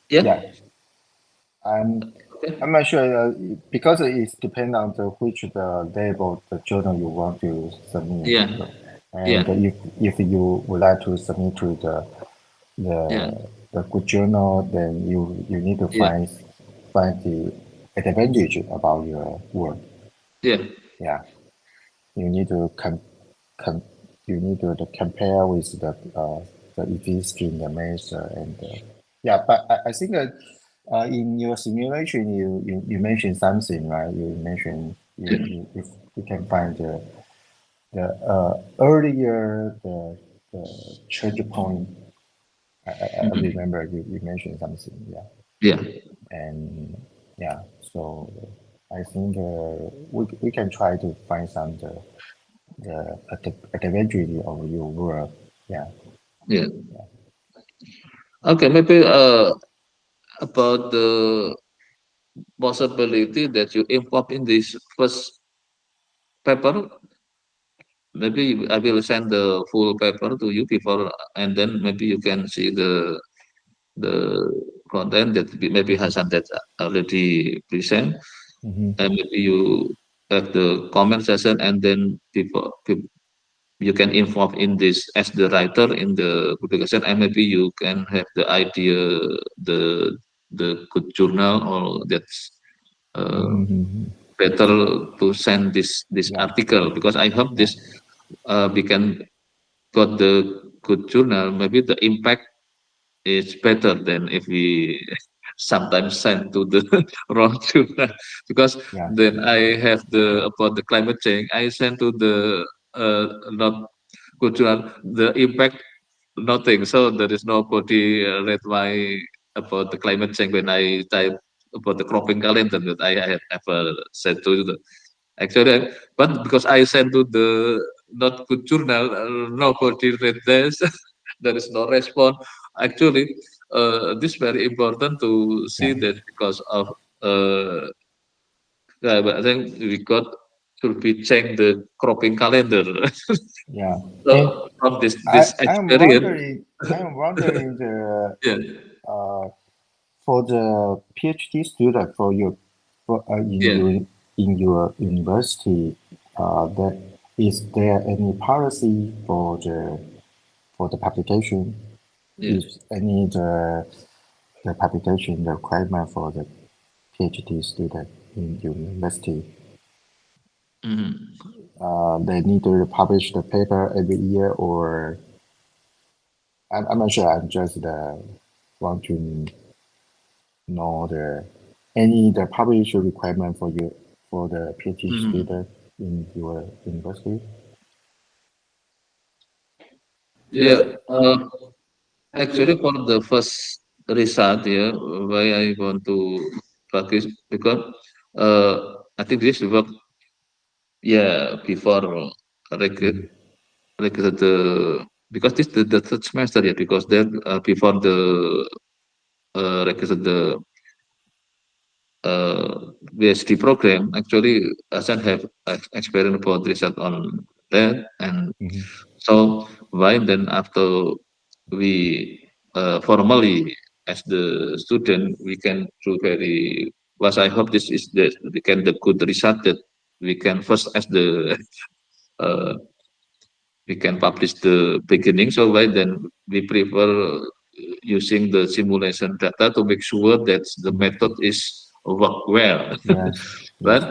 yeah. yeah, I'm Okay. I'm not sure because it depends on the which the label the journal you want to submit. Yeah, And yeah, if you would like to submit to yeah, the good journal, then you need to yeah, find the advantage about your work. yeah. Yeah, you need to com you need to compare with the existing the measure and yeah. But I think that in your simulation you mentioned something, right? You mentioned if you can find the earlier the change point. I Mhm. remember you mentioned something, yeah. Yeah. And yeah, so I think we can try to find some the advantage of your work. Yeah. Yeah. Okay, maybe about the possibility that you involve in this first paper. Maybe I will send the full paper to you before, and then maybe you can see the content that maybe Hasan that already present, Mm-hmm. and maybe you have the comment session, and then you can involve in this as the writer in the publication, and maybe you can have the idea, the the good journal, or that's uh, Mm-hmm. better to send this Yeah. article, because I hope Yeah. this we can got the good journal. Maybe the impact is better than if we sometimes send to the wrong journal, because Yeah. then I have the about the climate change. I send to the not good journal. The impact nothing. So there is nobody read my about the climate change when I type about the cropping calendar that I have ever said to the actually, but because I sent to the not good journal, nobody read this. There is no response. Actually, this very important to Yeah. see that, because of uh, yeah, but I think we got should be check the cropping calendar. Yeah. And So from this experience, I am wondering the yeah, uh for the PhD student for your yeah, in your university, that is there any policy for the publication? yeah. Is any the publication requirement for the PhD student? in university. Mm-hmm. They need to publish the paper every year, or I'm not sure. I'm just want to know the publish requirement for you for the PhD Mm-hmm. student in your university. Yeah. Actually, for the first result, yeah, why I want to focus because I think this work, yeah, before record Mhm. record because this the third semester, yeah, because then before the record the PhD program, actually, Hasan have experience about research on that, and Mhm. so why then after we formally as the student we can do very was I hope this is we can the good result that we can first as the uh, we can publish the beginning. So why then we prefer using the simulation data to make sure that the Mhm. method is work well. Yes. Yes. But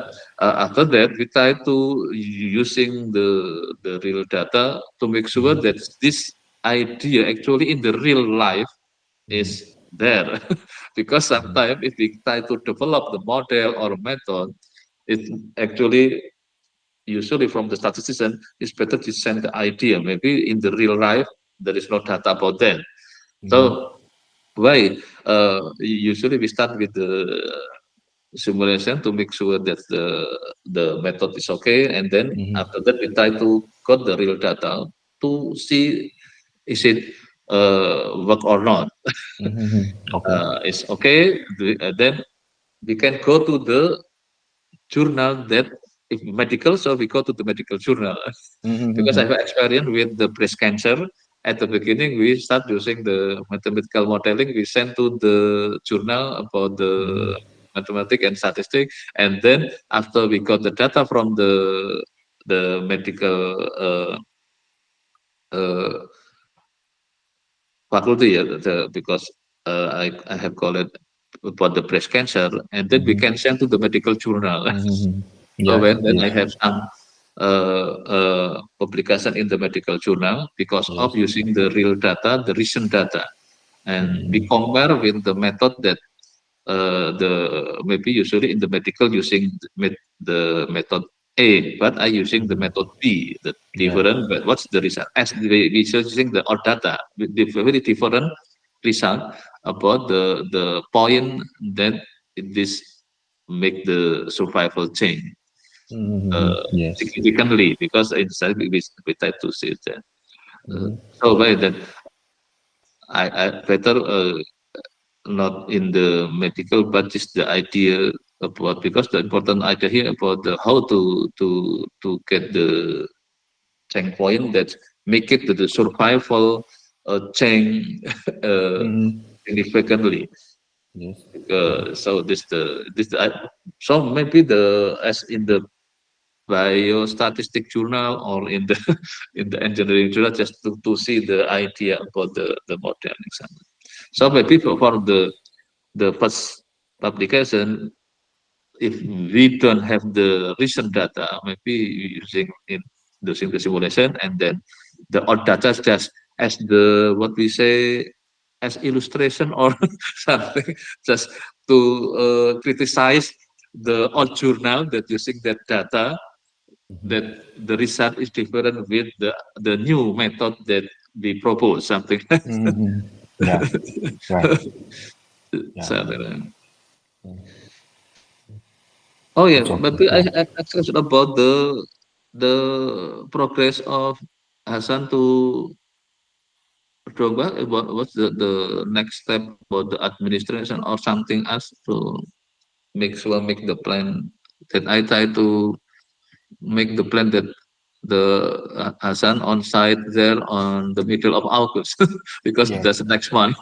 after that, we try to using the real data to make sure Mhm. that this idea actually in the real life Mhm. is there. Because Mhm. sometimes if we try to develop the model or method, it actually usually from the statistician it's better to send the idea. Maybe in the real life there is no data about that. Mhm. So why usually we start with the simulation to make sure that the method is okay, and then Mhm. after that we try to got the real data to see is it work or not. Mhm. Okay. It's okay. Then we can go to the journal that if medical, so we go to the medical journal. Because I Mhm. have experience with the breast cancer. At the beginning, we start using the mathematical modeling. We send to the journal about the Mhm. mathematics and statistics, and then after we got the data from the medical uh, faculty, yeah, because I have called it about the breast cancer, and then we Mhm. can send to the medical journal. Mhm. So Yes. when then Yes. I have some publication in the medical journal because Yes. of using the real data, the recent data, and we Mhm. compare with the method that the maybe usually in the medical using the method A, but I using the Mhm. method B, the Yeah. different. But what's the result? As we using the old data with the very different result about the point that this make the survival chain Mhm. uh, Yes. significantly because inside we try to see that. Mhm. So by that, I better not in the medical, but just the idea about because the important idea here about the how to get the checkpoint that make it to the survival chain Mhm. significantly. Yes. Yeah. So so maybe the as in the biostatistic journal or in the in the engineering journal just to see the idea about the model example. So maybe for the first publication, if we don't have the recent data, maybe using the simulation and then the old data just as the what we say as illustration or something just to criticize the old journal that using that data Mhm. that the result is different with the new method that we propose something like that. Mhm. Yeah. Right. Yeah. Something like that. Mm. Oh yeah, It's okay. maybe Yeah. I asked about the progress of Hasan to Drogba about what's the next step about the administration or something else to make the plan that I try to make the plan that the Hasan on site there on the middle of August because Yes. that's the next month.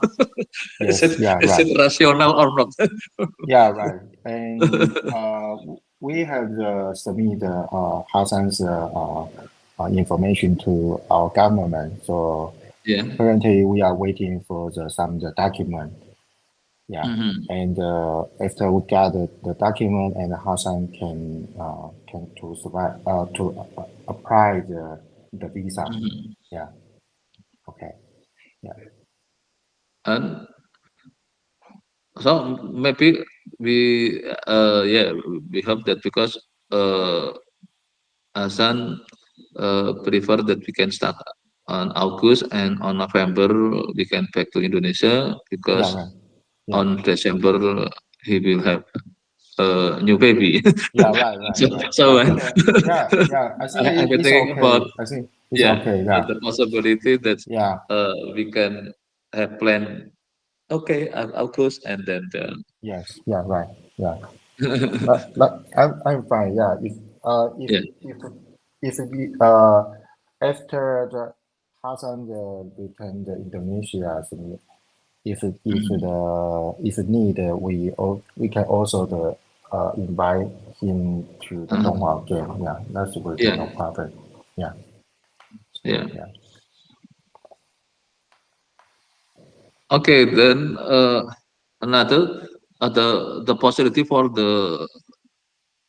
Yes. Yeah. Is Right. it rational or not? Yeah. Right. And we have submitted Hassan's information to our government. So Yeah. currently we are waiting for some the document. Yeah. Mhm. And after we got the document, and Hassan can to survive to apply the visa. Mhm. Yeah. Okay. Yeah. And so maybe we yeah, we hope that because Hasan prefer that we can start on August, and on November we can back to Indonesia, Yeah. because Right. Yeah. on December he will have a new baby. Yeah. Right. Right. so Right. so Yeah. when Okay. Yeah. Yeah. I think I've been it's thinking okay. about, I think it's yeah, okay. Yeah. the possibility that Yeah. we can have planned, okay, August, and then Yes. Yeah. Right. Yeah. But I'm fine. Yeah. yeah. If we after the Hassan return to Indonesia, so Mhm. if need, we can also invite him to the Uh-huh. Donghua game. Yeah, that will be Yeah, no problem. Yeah, yeah. yeah. Okay, then another the possibility for the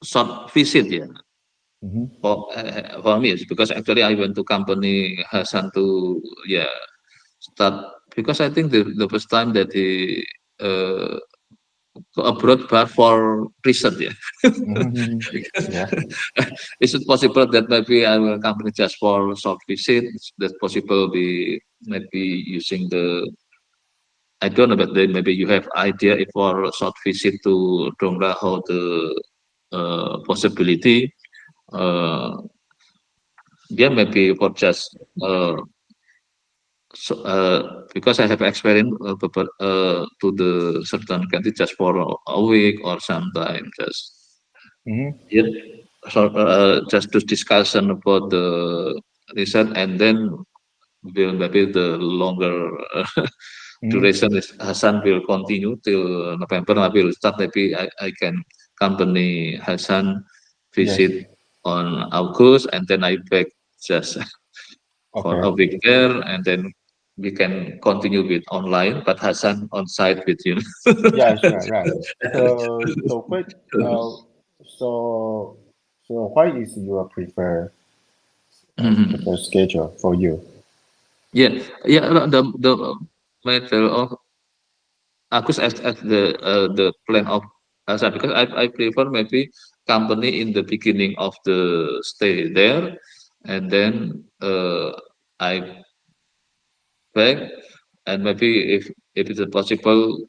short visit, yeah, Mm-hmm. for me is because actually I went to company Hasan to, yeah, start, because I think the first time that he uh, go abroad but for research, yeah. Mm-hmm. Yeah. Is it possible that maybe I will company just for short visit? That's possible. Be maybe using the, I don't know, but then maybe you have idea if for a short visit to Dongla, how the possibility. Uh, yeah, maybe for just so, because I have experience to the certain country just for a week or sometimes just, Mm-hmm. yeah, so just to discussion about the research, and then will maybe the longer Mm-hmm. duration is Hassan will continue till November. I will start, maybe I can accompany Hassan Yes. visit on August, and then I back just for Okay. a week there, and then we can continue with online, but Hassan on site with you. Yes. Right. Right. So what? Uh. So what is your Mhm. preferred schedule for you? Yeah, yeah. The matter of Agus as the plan of Hassan, because I prefer maybe company in the beginning of the stay there, and then I back, and maybe if it's possible,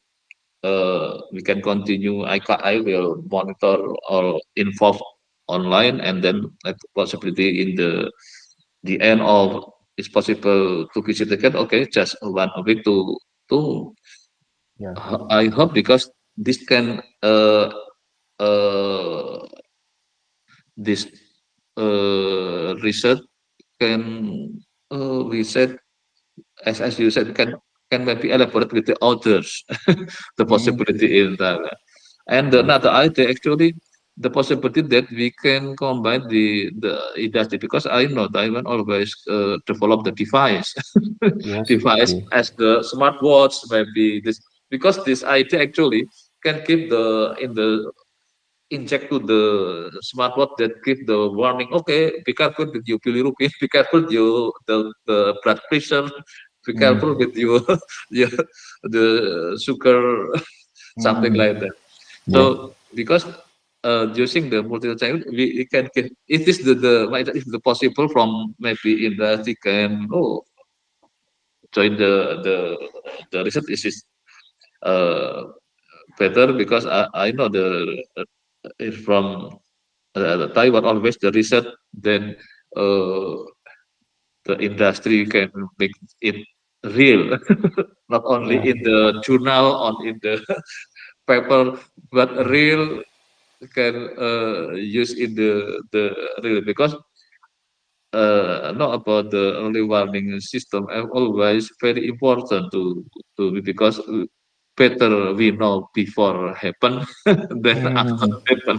we can continue. I will monitor or involve online, and then like possibility in the end of, it's possible to visit again. Okay, just 1 week to Yeah. I hope, because this can uh, this research can we said, as you said, can maybe elaborate with the authors the Mm-hmm. possibility in that. And Yeah. another idea actually, the possibility that we can combine the industry, because I know Taiwan always develop the device Yes. device Yeah. as the smartwatch, maybe this, because this idea actually can keep the in the inject to the smartwatch that give the warning, okay, be careful with your bilirubin, be careful you the blood pressure, be careful Mm. with your your the sugar, something Mm. like that. Yeah. So because using the multi-channel, we can get, it is the might is the possible from maybe industry can, join the research is uh, better, because I know the is from Taiwan always the research, then uh, the industry can make it real, not only Yeah. in the journal or in the paper, but real can use in the real, because not about the early warning system, always very important to because better we know before happen than after Mm-hmm. happen,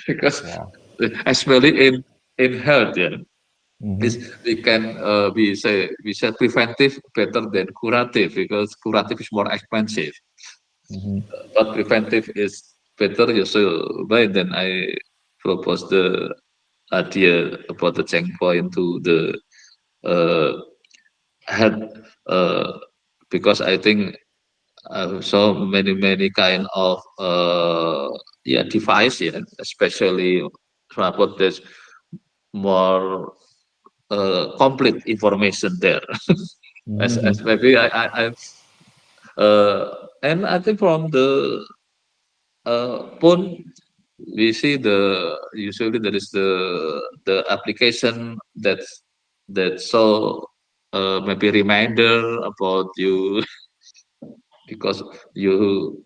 because Yeah. especially in health, yeah, is Mm-hmm. we can we say preventive better than curative, because curative is more expensive. But preventive is better. So by then I propose the idea about the checkpoint to the head, because I think so many kind of yeah device, yeah, especially about this more complete information there. As maybe I and I think from the phone we see the usually there is the application that so maybe reminder about you because you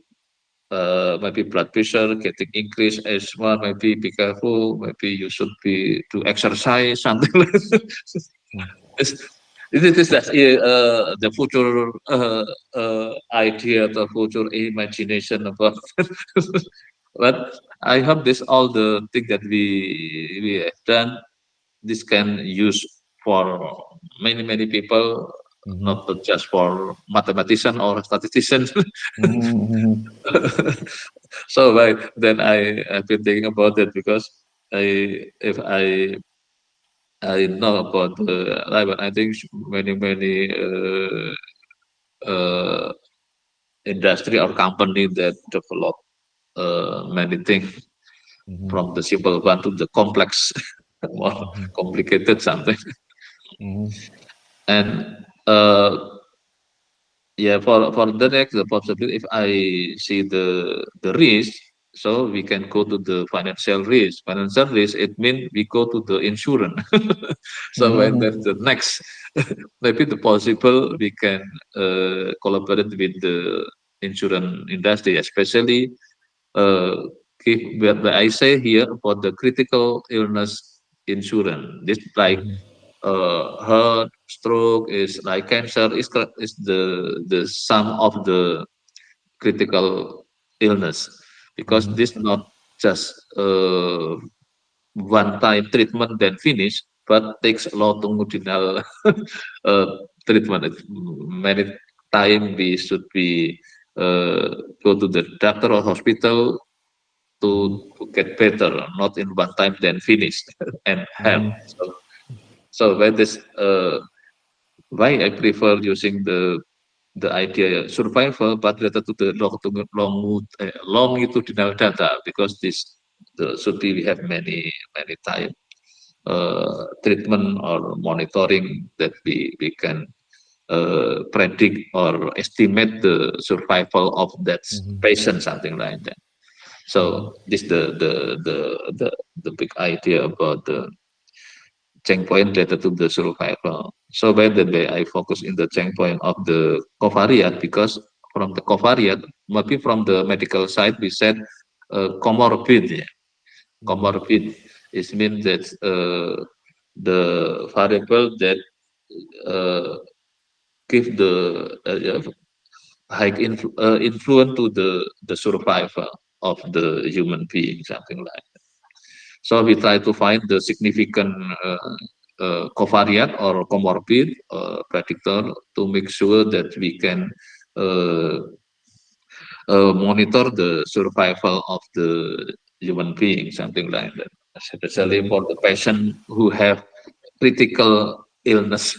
maybe blood pressure getting increased asthma, maybe be careful, maybe you should be to exercise something like that. It's, it is that the future idea, the future imagination about but I hope this all the thing that we have done, this can use for many people, not just for mathematician or statistician. So then I've been thinking about it because if I know about the but I think many industry or company that develop many things from the simple one to the complex, more complicated something. And yeah, for the next the possibility, if I see the risk, so we can go to the financial risk. Financial risk, it means we go to the insurance. So when that's the next, maybe the possible we can collaborate with the insurance industry, especially uh, what I say here about the critical illness insurance. This like heart, stroke, is like cancer, is the sum of the critical illness, because this not just one time treatment then finish, but takes longitudinal uh, treatment. Many time we should be go to the doctor or hospital to get better, not in one time then finish and help. So when this why I prefer using the idea survival, but related to the longitudinal data, because this the should be we have many type treatment or monitoring that we can predict or estimate the survival of that patient, something like that. So this the big idea about the checkpoint related to the survival. So by the way, I focus in the checkpoint of the covariate, because from the covariate, maybe from the medical side, we said comorbid. Yeah. Comorbid is means that the variable that uh, give the influence to the survival of the human being, something like that. So we try to find the significant covariate or comorbid predictor to make sure that we can uh, monitor the survival of the human being, something like that. Especially for the patient who have critical illness,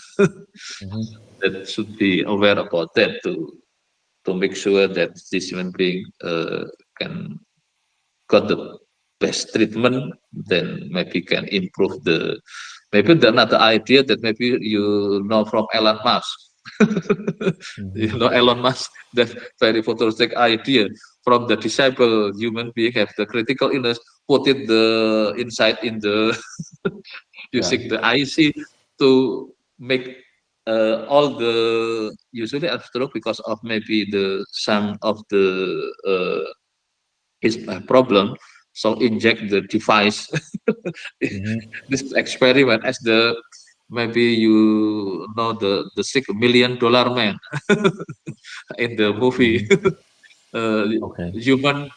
that should be aware about that to make sure that this human being can got the best treatment, then maybe can improve the maybe the another idea that maybe you know from Elon Musk. You know Elon Musk, that very futuristic idea from the disabled human being have the critical illness, put it the inside in the using the IC to make all the usually a stroke because of maybe the some of the is a problem. So inject the device. This experiment as the maybe you know the $6 million man in the movie. Human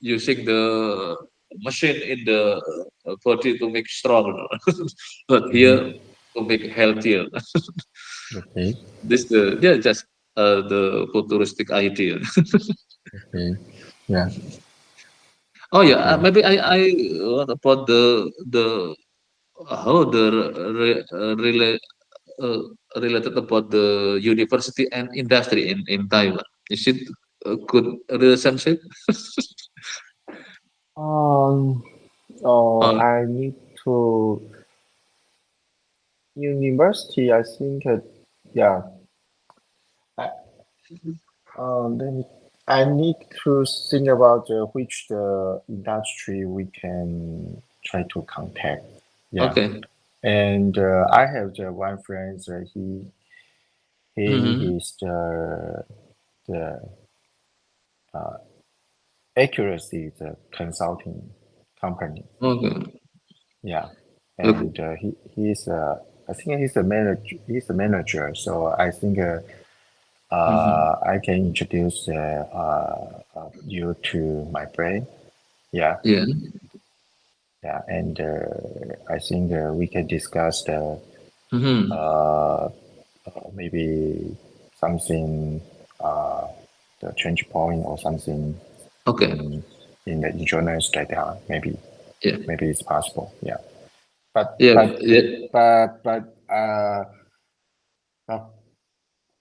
using the machine in the body to make stronger, but here to make healthier. Okay. This the yeah just the futuristic idea. Okay. Yeah. Oh yeah, Okay. maybe I what about the how the relate uh, related about the university and industry in Taiwan. Is it a good relationship? Um. Oh, Or I need to university. I think. Yeah. I, then I need to think about which the industry we can try to contact. Yeah. okay. And I have the one friend. He Mm-hmm. is the accuracy the consulting company. Okay. Yeah, Okay. and he's I think he's the manager. He's the manager. So I think Mm-hmm. I can introduce you to my friend. Yeah, Yeah. yeah, and I think we can discuss the Mm-hmm. maybe something the change point or something Okay. in the insurance data. Yeah. Maybe it's possible. Yeah, but Yeah. but Yeah. but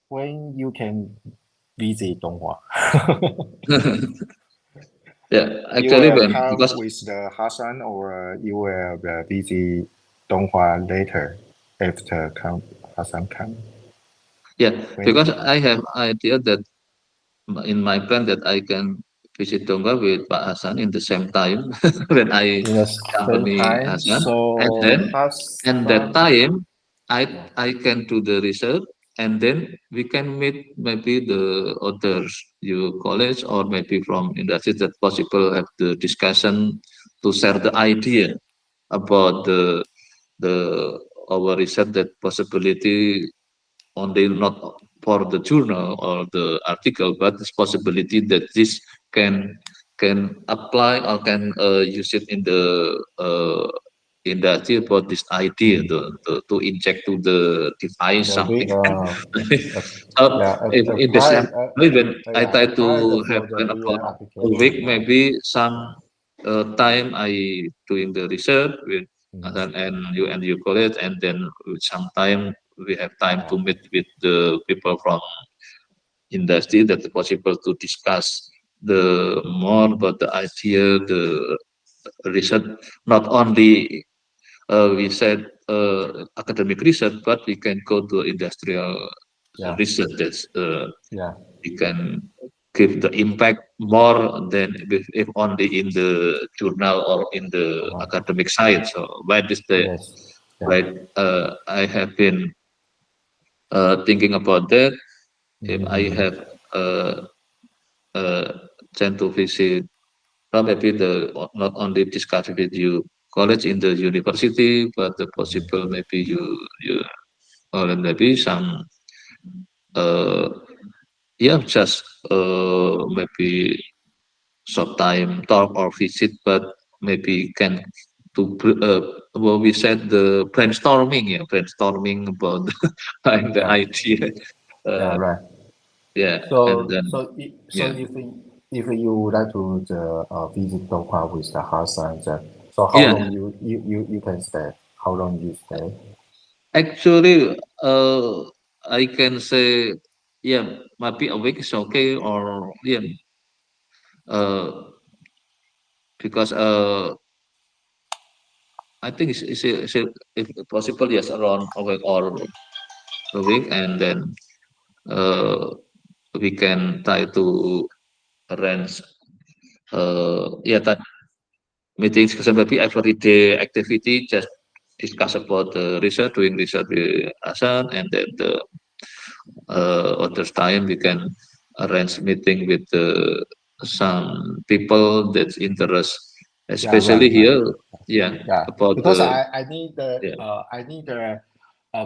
when you can visit Donghua, Yeah. you Actually, will when come because with the Hassan or you will visit Donghua later after Hassan come. yeah, When because I have idea that in my plan that I can visit Tonga with Pak Hasan in the same time when I in the same accompany time, Hasan, and then so and that Hassan, time yeah, I can do the research, and then we can meet maybe the others you college or maybe from industry that possible have the discussion to share the idea about the our research that possibility only not for the journal or the article, but this possibility that this can can apply or can use it in the industry about this idea to inject to the device the big something. uh, So yeah, if in the apply same when I yeah, try to apply have for the an real about a application. week, Yeah. maybe some time I doing the research with Mhm. and you and your colleague, and then with some time we have time Yeah. to meet with the people from industry that is possible to discuss the more about the idea, the research, not only we said academic research, but we can go to industrial Yeah. research that's Yeah. we can give the impact more than if only in the journal or in the Uh-huh. academic side. So why this the Yes. Yeah. why I have been thinking about that. If I Mhm. have uh, chance to visit, maybe the not only discuss with you college in the university, but the Mhm. possible maybe you or maybe some uh yeah just maybe short time talk or visit, but maybe can to well we said the brainstorming, yeah, brainstorming about the Yeah. idea, Yeah. uh, Right. yeah, and So then so yeah. if you would like to visit Doha with the Hassan, so how Yeah, long you can stay? How long you stay? actually, I can say, yeah, maybe a week is okay, or yeah, uh, because I think if possible, yes, around a week or a week, and then uh, we can try to arrange, yeah, that meetings, because maybe every day activity, just discuss about the research, doing research with Asan, and then the other time we can arrange meeting with some people that's interest, Yeah. Right. especially Right. here, yeah, Yeah. about Because the yeah. I need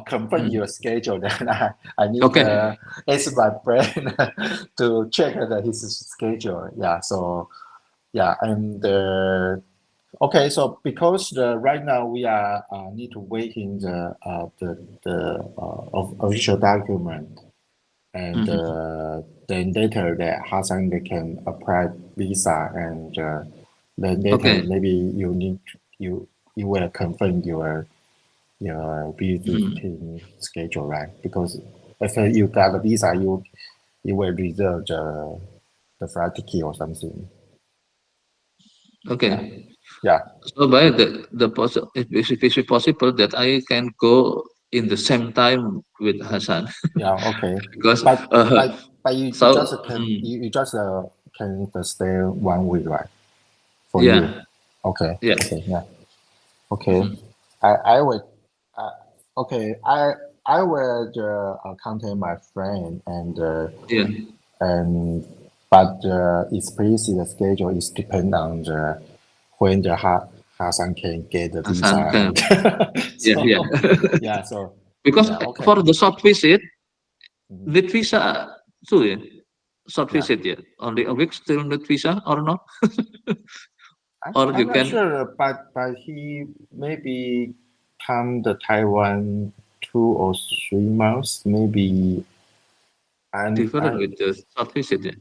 confirm Mm. your schedule. Then I need Okay. ask my friend to check his schedule. Yeah. So yeah, and okay. So because right now we are need to wait in the official document. and then later that Hassan they can apply visa, and then later Okay. maybe you will confirm your visiting schedule, right? Because after you got the visa, you will reserve the flight ticket or something. Okay. Yeah. So by if it's possible that I can go in the same time with Hassan Yeah. Okay. because But you so just can you just can stay 1 week, right? For you. yeah, Okay. yeah. Okay. Yeah. Okay. I will. Uh, okay. I will contact my friend Yeah, and but the explicit schedule is depend on the when the Hassan can get the visa, Hassan can. and Yeah, so yeah. yeah. So Because yeah. Okay. for the short visit, Mhm. need visa too. Yeah? Short Yeah. visit, yeah. Only a week still need visa or not? Or you I'm not can sure, but he maybe come to Taiwan 2 or 3 months, maybe. different And with the short visit. Yeah.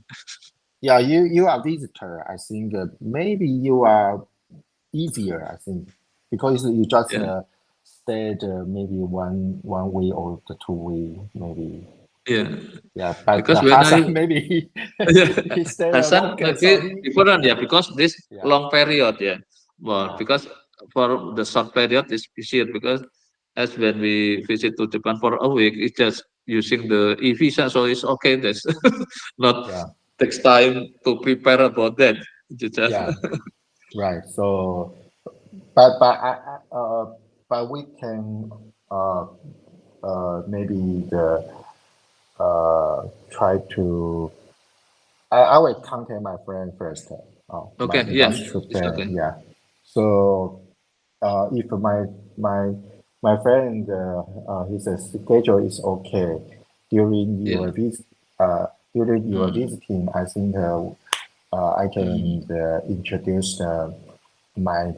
yeah, you are visitor. I think maybe you are easier. I think because you just Yeah, stayed maybe one week or the 2 week maybe. yeah. Yeah, but Because when I Hassan maybe he stayed Hassan longer, so maybe different, yeah, because this yeah long period, yeah. Well, yeah because for the short period is easier because as when we visit to Japan for a week, it's just using the e-visa, so it's okay. That's not yeah takes time to prepare about that. You just yeah right. So but but we can maybe the try to I will contact my friend first. My okay, yeah, industrial it's friend. okay. Yeah. So if my my friend his schedule is okay during Yeah. your during your Mm, visiting, I think I can introduce my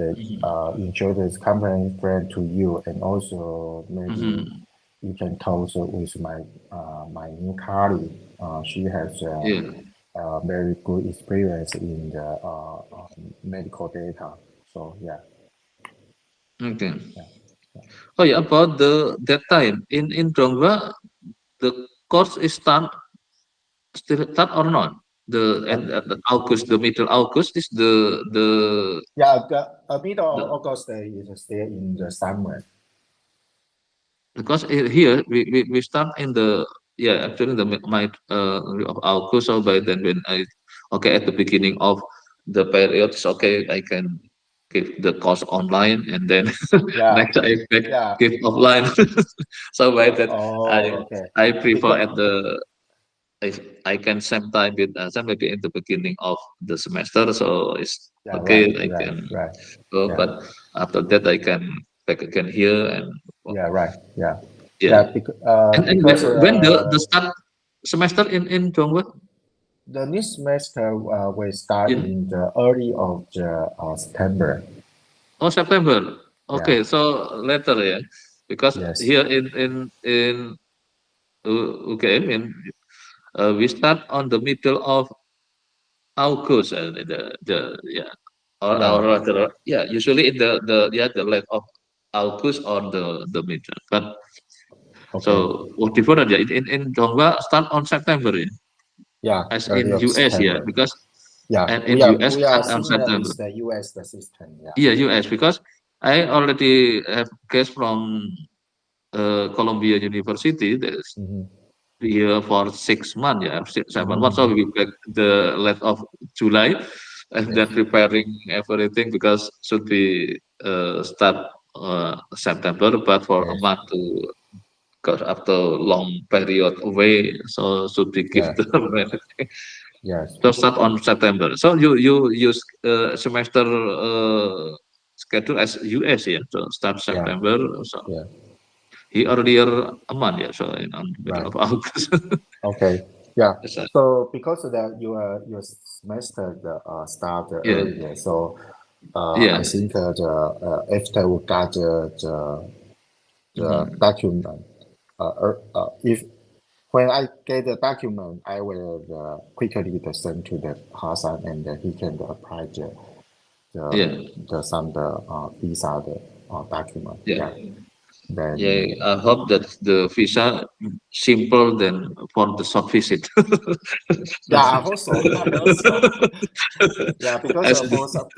insurance company friend to you, and also maybe mm, you can talk with my new colleague. She has yeah. very good experience in the medical data. So yeah, Okay. yeah, yeah. Oh yeah, about the that time in Dongba, the course is still start or not? The Uh, the August, the middle August is yeah, the middle the of August is still in the summer. because here we start in the yeah actually the my of August, so by then when I okay at the beginning of the period it's okay I can give the course online and then Yeah, next I back yeah. give offline. So by that Oh, I okay. I prefer Because at the if I can same time with some maybe in the beginning of the semester, so it's yeah, right, okay. I right, can right. go, Yeah, but after that I can back again here and well, yeah, right. Yeah, yeah. yeah. And Because when the start semester in Dongguan? the new semester will start Yeah. in the early of the September. Oh, September. Yeah. Okay, so later, yeah, because Yes. here in UGM we start on the middle of August, the yeah, or Yeah. rather, yeah, usually in the late of August or the middle. But Okay. so what different, yeah, in Dongba start on September, yeah, Yeah. as Early in of US, yeah, September. because Yeah. and in US We are start on similar September. with the U.S. the system. Yeah. Yeah, US because I already have guests from Columbia University. That's Hmm. here for 6 months, yeah, 7 months. So Hmm. we back the late of July, and then Yes. preparing everything because should be start September, but for a Yes. month to because after long period away, so should be give Yeah. the Yes. so start on September. So you use semester schedule as US, yeah. So start Yeah. September. So Yeah. he earlier a month, yeah. So in on middle Right. of August. Okay. Yeah. Yes, So because of that, your semester start yeah, earlier, so I yeah. think after we got the Mhm. document, if when I get the document, I will quickly send to the Hassan, and he can apply the visa document. Yeah. Then Yeah, I hope that the visa simple than for the short visit. I hope so. I hope so. Yeah, because As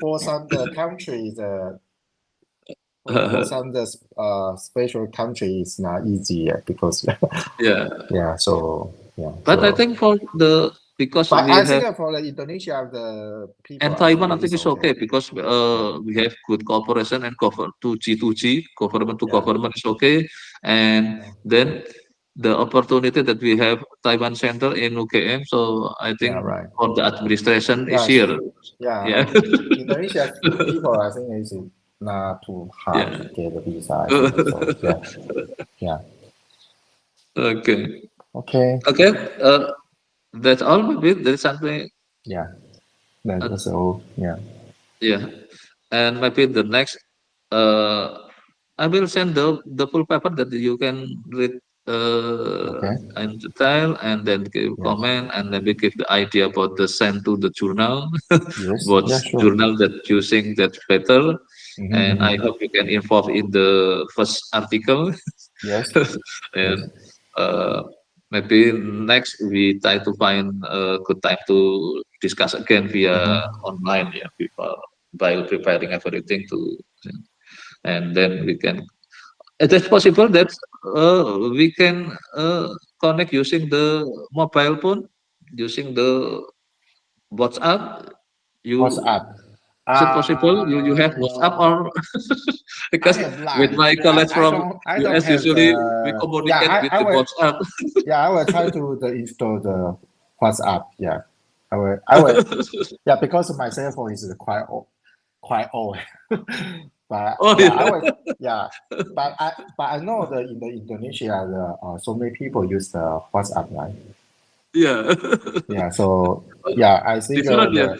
for some the countries, for some the special country is not easy yet because yeah, so but I so think for the because but we I have think for the Indonesia the people and I think Taiwan, I think it's it's okay because we have good cooperation and cover 2G, government to government is okay, and then the opportunity that we have Taiwan Center in UKM, so I think right. for the administration is Yes. here. Yeah. Indonesia people I think is not too hard Yeah. to get a visa. I think so. Yeah. Okay. Okay. Okay. That's all. Maybe there's something. Yeah. That's all. Yeah. Yeah. And maybe the next. I will send the full paper that you can read Okay. in detail and then give Yes. comment and maybe give the idea about the send to the journal, Yes. what Yeah. Sure. journal that you think that's better. And I Mhm. hope you can involve in the first article. Yes. And Yes. maybe next we try to find a good time to discuss again via online, yeah, people while preparing everything to, and then we can. It is possible that we can connect using the mobile phone, using the WhatsApp. You WhatsApp. is it possible? You have WhatsApp or I because have with line. my colleagues from I don't US have usually we the. communicate with I the will. WhatsApp. I will try to install the WhatsApp. Yeah. I will. Yeah, because my cell phone is quite old. Quite old. But Oh I yeah, will. Yeah. But I know that in the Indonesia, so many people use the WhatsApp, right? yeah. Yeah. So I think Different, yeah.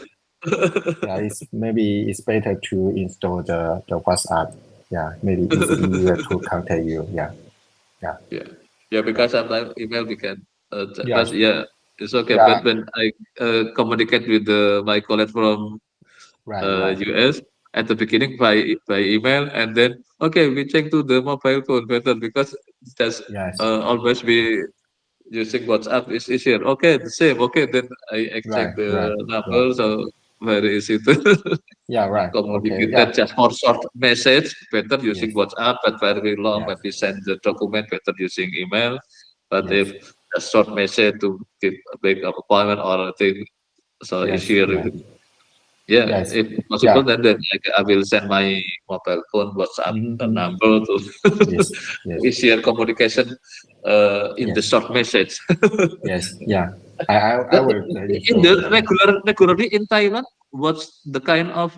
it's better to install the WhatsApp. Yeah, maybe it's easier to contact you. Yeah. Yeah, yeah. Because sometimes email we can, Yeah. but yeah, it's okay. Yeah. But when I communicate with my colleague from Right. US at the beginning by email, and then okay, we change to the mobile phone better because that's Yes. always be using WhatsApp is easier. Okay, the same. Okay, then I exchange the Right. number, so very easy to Yeah. Right. Okay. communicate. Yeah. That just for short message, better using Yes. WhatsApp, but very long, Yes. maybe send the document better using email. But Yes. if a short message to give a big appointment or a thing, so Yes. easier. Yeah. Yeah, Yes. if possible, Yeah. then I will send my mobile phone WhatsApp Mm-hmm. number to Yes. Yes. easier communication in the Yes. short message. Yes. Yeah. I But will in install. the regularly in Thailand, what's the kind of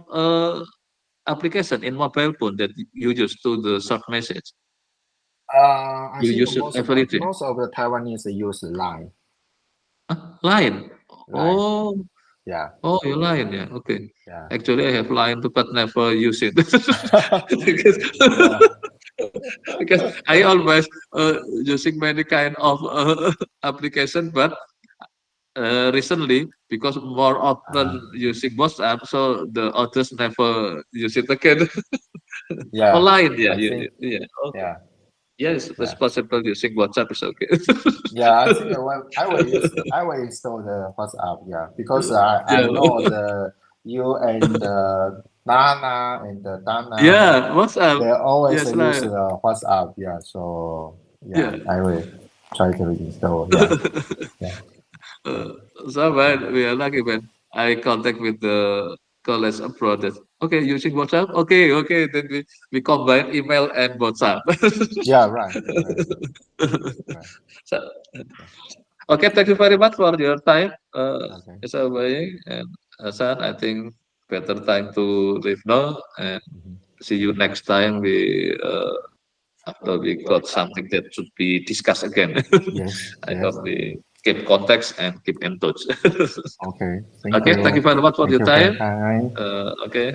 application in mobile phone that you use to the short message? I You think use it every day. most of the Taiwanese use Line. Line. Line. Oh, Yeah. oh, you Line, yeah. Okay. Yeah. Actually, I have Line too, but never use it because, Yeah. because I always using many kind of application, but recently because more often using WhatsApp, so the others never use it again. Yeah. Online, yeah, I think. yeah. Okay. Yeah. Yes, it's Yeah. possible using WhatsApp is okay. Yeah, I think I will install the WhatsApp, yeah, because I Yeah, know the you and the Nana and the Dana, yeah, WhatsApp. they always Yes, use like WhatsApp, yeah. So yeah, yeah. I will try to install, yeah, yeah, Uh, so when we are lucky when I contact with the college abroad. Okay, using WhatsApp. Okay, okay. Then we combine email and WhatsApp. yeah, right, right, So, okay, thank you very much for your time, okay. Mr. Abaying and Hasan. I think better time to leave now and Mhm. see you next time. We after we got something that should be discussed again. Yes, I yes, hope we keep context and keep in touch. okay. Thank Okay, thank you you, very much for thank your you for your time. time. Okay,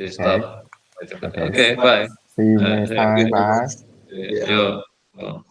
we Okay, stop. okay. Okay, bye. See you next Have a time. good. Bye. Yeah.